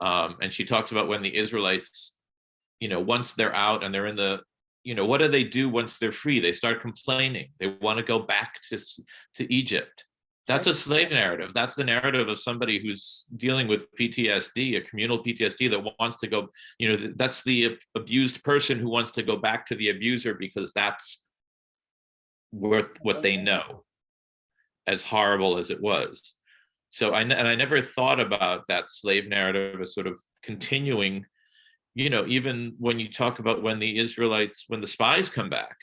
And she talks about when the Israelites, once they're out and they're in the, what do they do once they're free? They start complaining. They want to go back to Egypt. That's a slave narrative. That's the narrative of somebody who's dealing with PTSD, a communal PTSD that wants to go, that's the abused person who wants to go back to the abuser because that's what they know, as horrible as it was. So I never thought about that slave narrative as sort of continuing, even when you talk about when the Israelites, when the spies come back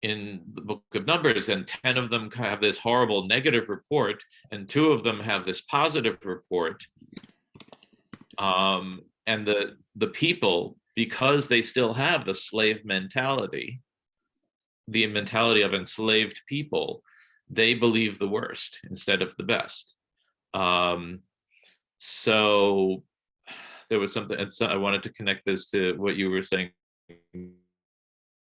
in the book of Numbers, and 10 of them have this horrible negative report, and 2 of them have this positive report. And the people, because they still have the slave mentality, the mentality of enslaved people, they believe the worst instead of the best. So there was something, and so I wanted to connect this to what you were saying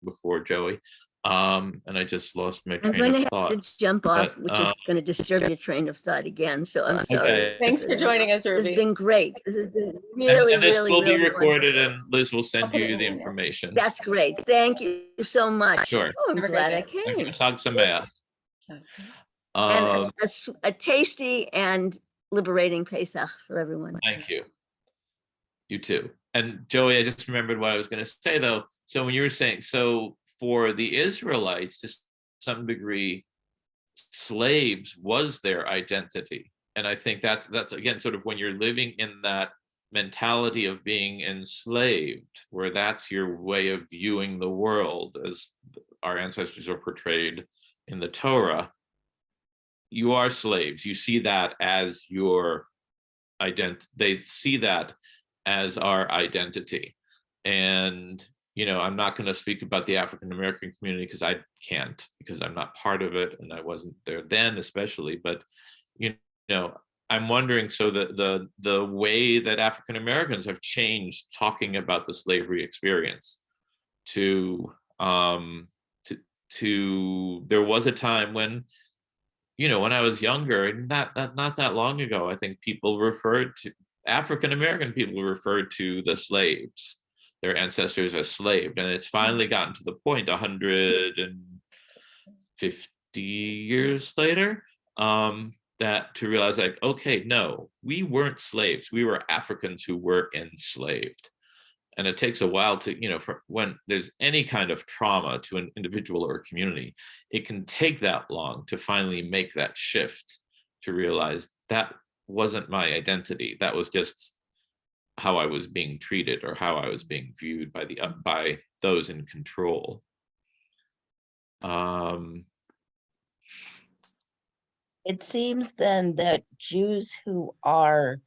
before, Joey. And I just lost my I'm train going of to have thought. to jump off, but, which is going to disturb your train of thought again. So I'm sorry. Okay. Thanks for joining us, This has Ruby. been great. This has been really, and this really, will be really recorded, wonderful. and Liz will send I'll put it you in the the email. information. That's great. Thank you so much. Sure. Oh, I'm Have a great glad I day. came. Chag Sameach. And Um, a tasty and liberating Pesach for everyone. Thank you. You too. And Joey, I just remembered what I was going to say though. So when you were saying, so for the Israelites, to some degree, slaves was their identity. And I think that's again, sort of when you're living in that mentality of being enslaved, where that's your way of viewing the world as our ancestors are portrayed in the Torah, you are slaves. You see that as your identity. They see that as our identity. And I'm not going to speak about the African American community because I can't, because I'm not part of it and I wasn't there then, especially. But I'm wondering, so the way that African Americans have changed talking about the slavery experience to there was a time when, when I was younger, not that long ago, I think African American people referred to the slaves, their ancestors, as slaved. And it's finally gotten to the point 150 years later, that to realize, like, okay, no, we weren't slaves. We were Africans who were enslaved. And it takes a while to, for when there's any kind of trauma to an individual or a community, it can take that long to finally make that shift, to realize that wasn't my identity. That was just how I was being treated, or how I was being viewed by those in control. It seems then that Jews who are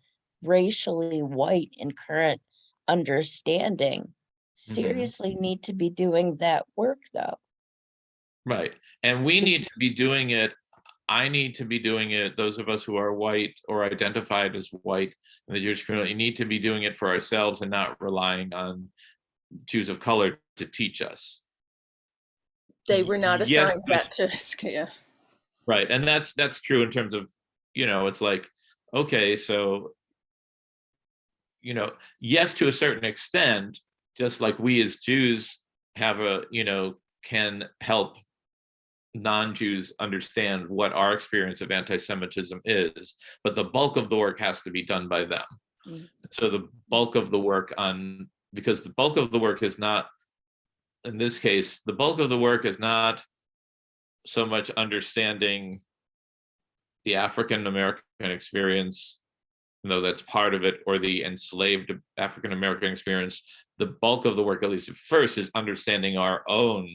racially white in current understanding seriously need to be doing that work, though. Right. And we need to be doing it. I need to be doing it. Those of us who are white or identified as white in the Jewish community need to be doing it for ourselves and not relying on Jews of color to teach us. They were not Yes, assigned that to us. Yeah. right. And that's true in terms of, it's like, okay, so, yes, to a certain extent, just like we as Jews have can help non-Jews understand what our experience of anti-Semitism is, but the bulk of the work has to be done by them. Mm-hmm. So the bulk of the work because the bulk of the work is not, in this case, the bulk of the work is not so much understanding the African American experience, though that's part of it, or the enslaved African American experience. The bulk of the work, at least at first, is understanding our own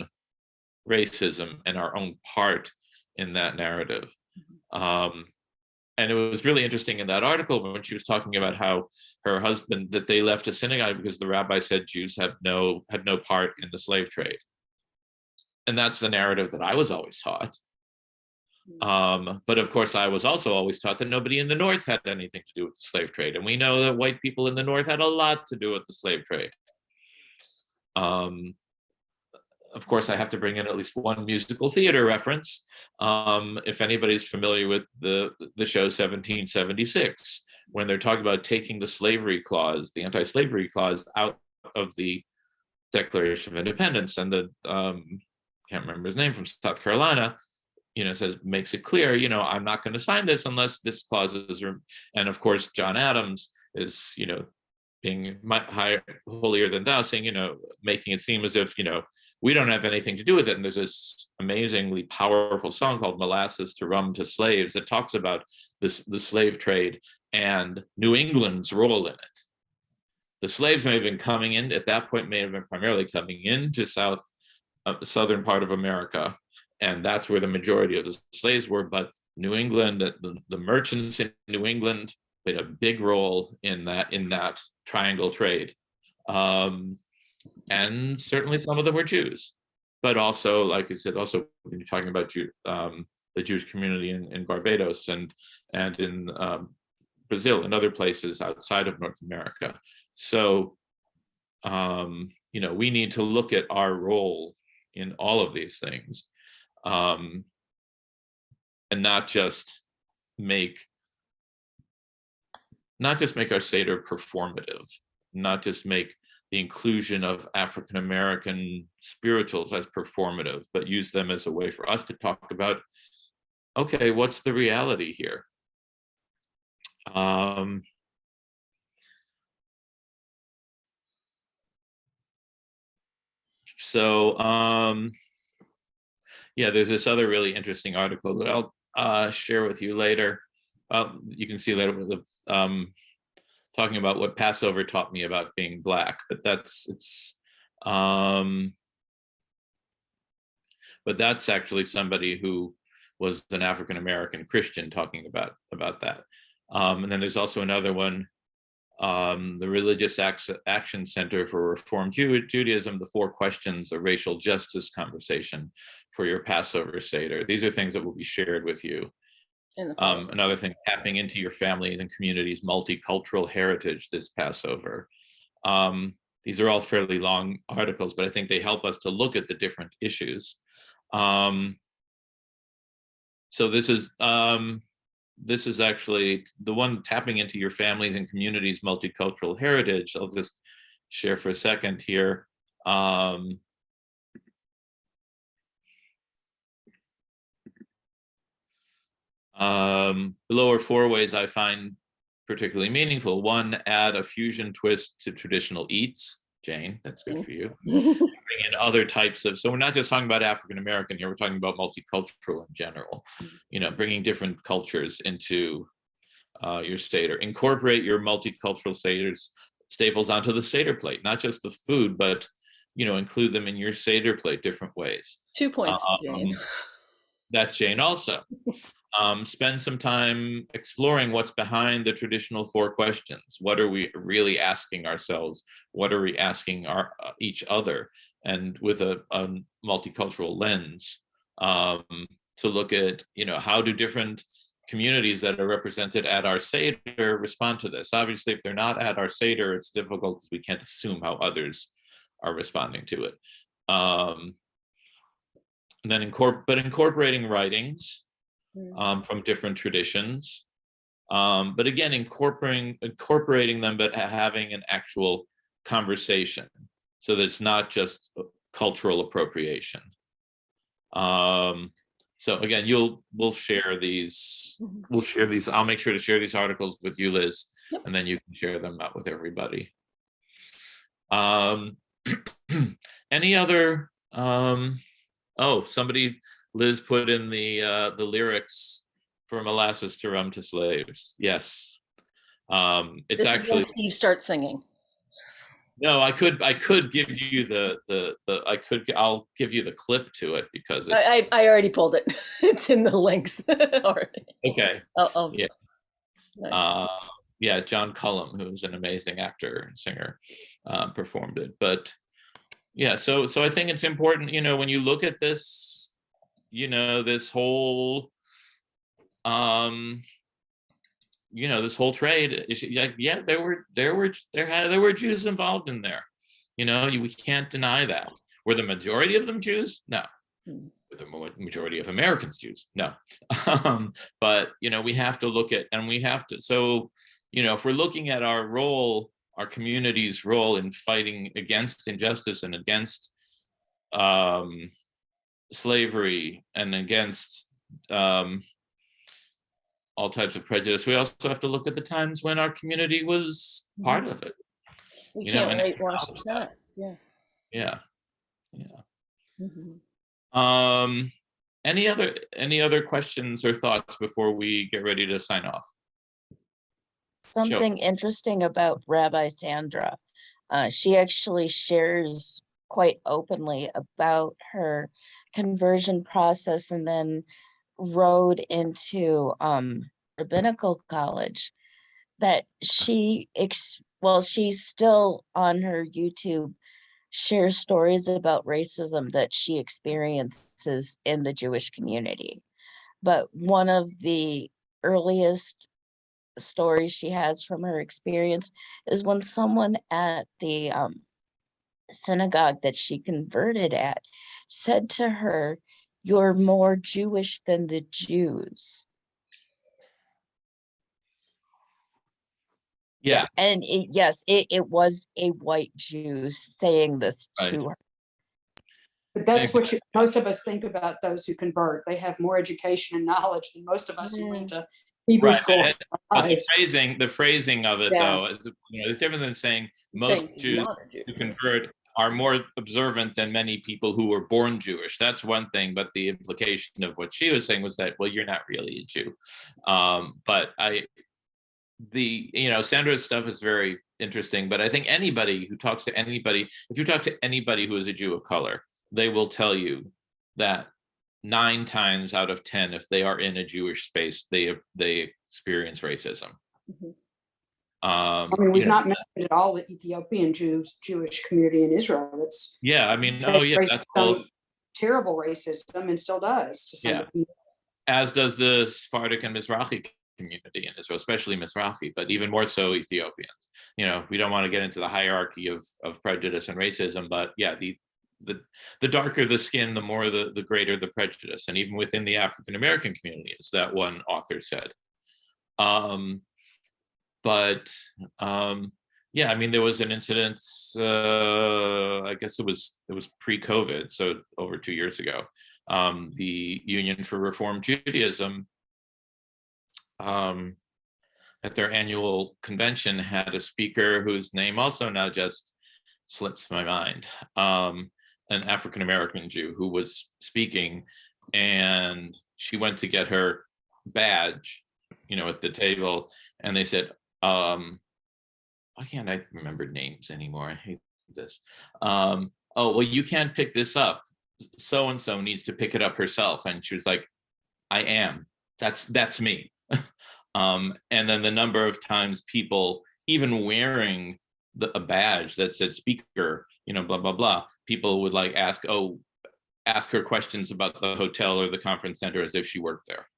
racism and our own part in that narrative. And it was really interesting in that article when she was talking about how her husband, that they left a synagogue because the rabbi said Jews had no part in the slave trade. And that's the narrative that I was always taught. But of course, I was also always taught that nobody in the North had anything to do with the slave trade. And we know that white people in the North had a lot to do with the slave trade. Of course, I have to bring in at least one musical theater reference. If anybody's familiar with the show 1776, when they're talking about taking the slavery clause, the anti-slavery clause, out of the Declaration of Independence, and the can't remember his name, from South Carolina, says, makes it clear, I'm not going to sign this unless this clause is, and of course, John Adams is, being higher, holier than thou, saying, making it seem as if, we don't have anything to do with it. And there's this amazingly powerful song called Molasses to Rum to Slaves that talks about the slave trade and New England's role in it. The slaves may have been coming in, at that point, may have been primarily coming into southern part of America. And that's where the majority of the slaves were. But New England, the merchants in New England played a big role in that triangle trade. And certainly some of them were Jews, but also, like I said, also when you're talking about the Jewish community in Barbados and in Brazil and other places outside of North America. So, we need to look at our role in all of these things, and not just make our Seder performative, not just make the inclusion of African American spirituals as performative, but use them as a way for us to talk about, okay, what's the reality here? Yeah, there's this other really interesting article that I'll share with you later. You can see later with the talking about what Passover taught me about being Black, but that's actually somebody who was an African American Christian talking about that. And then there's also another one, the Religious Action Center for Reform Judaism, the 4 questions, a racial justice conversation for your Passover Seder. These are things that will be shared with you. Another thing, tapping into your families and communities' multicultural heritage this Passover. These are all fairly long articles, but I think they help us to look at the different issues. So this is actually the one, tapping into your families and communities' multicultural heritage. I'll just share for a second here. Below are 4 ways I find particularly meaningful. 1, add a fusion twist to traditional eats. Jane, that's good for you. Bring in other types of, so we're not just talking about African American here, we're talking about multicultural in general. Bringing different cultures into your Seder. Incorporate your multicultural staples onto the Seder plate, not just the food, but include them in your Seder plate different ways. 2 points, Jane. That's Jane also. Spend some time exploring what's behind the traditional 4 questions. What are we really asking ourselves? What are we asking each other? And with a multicultural lens, to look at, how do different communities that are represented at our Seder respond to this? Obviously, if they're not at our Seder, it's difficult because we can't assume how others are responding to it. And then incorporating writings from different traditions, but again, incorporating them, but having an actual conversation, so that it's not just cultural appropriation. So again, we'll share these. I'll make sure to share these articles with you, Liz, and then you can share them out with everybody. Any other? Liz put in the lyrics for Molasses to Rum to Slaves. Yes. It's this actually, is when Steve starts singing. No, I could give you I'll give you the clip to it, because it's, I already pulled it. It's in the links already. Okay. Oh, yeah. Nice. Yeah, John Cullum, who's an amazing actor and singer, performed it. But yeah, so I think it's important, when you look at this, this whole this whole trade is like, yeah, there were Jews involved in there. We can't deny that. Were the majority of them Jews? No. Were the majority of Americans Jews? No. But we have to look at, and we have to. So if we're looking at our role, our community's role in fighting against injustice and against slavery and against all types of prejudice, we also have to look at the times when our community was part of it. We can't whitewash the past. Yeah. Mm-hmm. Any other questions or thoughts before we get ready to sign off? Something interesting about Rabbi Sandra. She actually shares quite openly about her conversion process and then road into rabbinical college, that she's still on her YouTube shares stories about racism that she experiences in the Jewish community. But one of the earliest stories she has from her experience is when someone at the synagogue that she converted at said to her, "You're more Jewish than the Jews." Yeah. And it was a white Jew saying this to her. But that's what most of us think about those who convert. They have more education and knowledge than most of us who went to Hebrew school. But the phrasing of it, though, is it's different than saying most Jews who convert are more observant than many people who were born Jewish. That's one thing, but the implication of what she was saying was that, well, you're not really a Jew. But Sandra's stuff is very interesting, but I think anybody who talks to anybody, if you talk to anybody who is a Jew of color, they will tell you that 9 times out of 10, if they are in a Jewish space, they experience racism. Mm-hmm. We've not mentioned at all the Ethiopian Jewish community in Israel. That's that's all terrible racism and still does to some people. As does the Sephardic and Mizrahi community in Israel, especially Mizrahi, but even more so Ethiopians. We don't want to get into the hierarchy of prejudice and racism, but the darker the skin, the more the greater the prejudice, and even within the African American community, as that one author said. There was an incident. I guess it was pre-COVID, so over 2 years ago. The Union for Reform Judaism, at their annual convention, had a speaker whose name also now just slips my mind. An African American Jew who was speaking, and she went to get her badge, at the table, and they said, why can't I remember names anymore? I hate this. Oh, well, you can't pick this up. So and so needs to pick it up herself. And she was like, I am. That's me. And then the number of times people, even wearing a badge that said speaker, blah blah blah, people would ask her questions about the hotel or the conference center as if she worked there.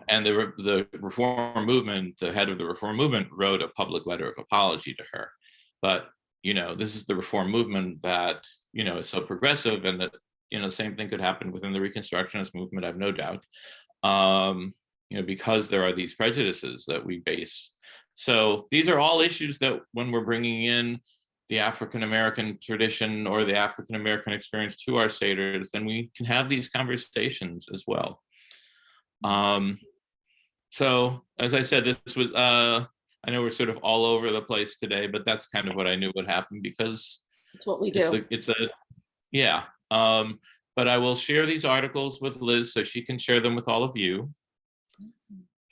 And the reform movement, the head of the reform movement, wrote a public letter of apology to her. But this is the reform movement that is so progressive, and that same thing could happen within the Reconstructionist movement, I've no doubt. Because there are these prejudices that we base. So these are all issues that, when we're bringing in the African American tradition or the African American experience to our seders, then we can have these conversations as well. So as I said, this was, I know we're sort of all over the place today, but that's kind of what I knew would happen, because it's what we do. But I will share these articles with Liz so she can share them with all of you.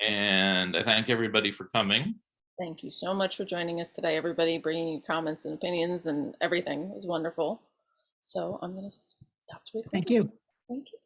And I thank everybody for coming. Thank you so much for joining us today, everybody, bringing comments and opinions and everything. It was wonderful. So I'm going to stop to record. Thank you. Thank you.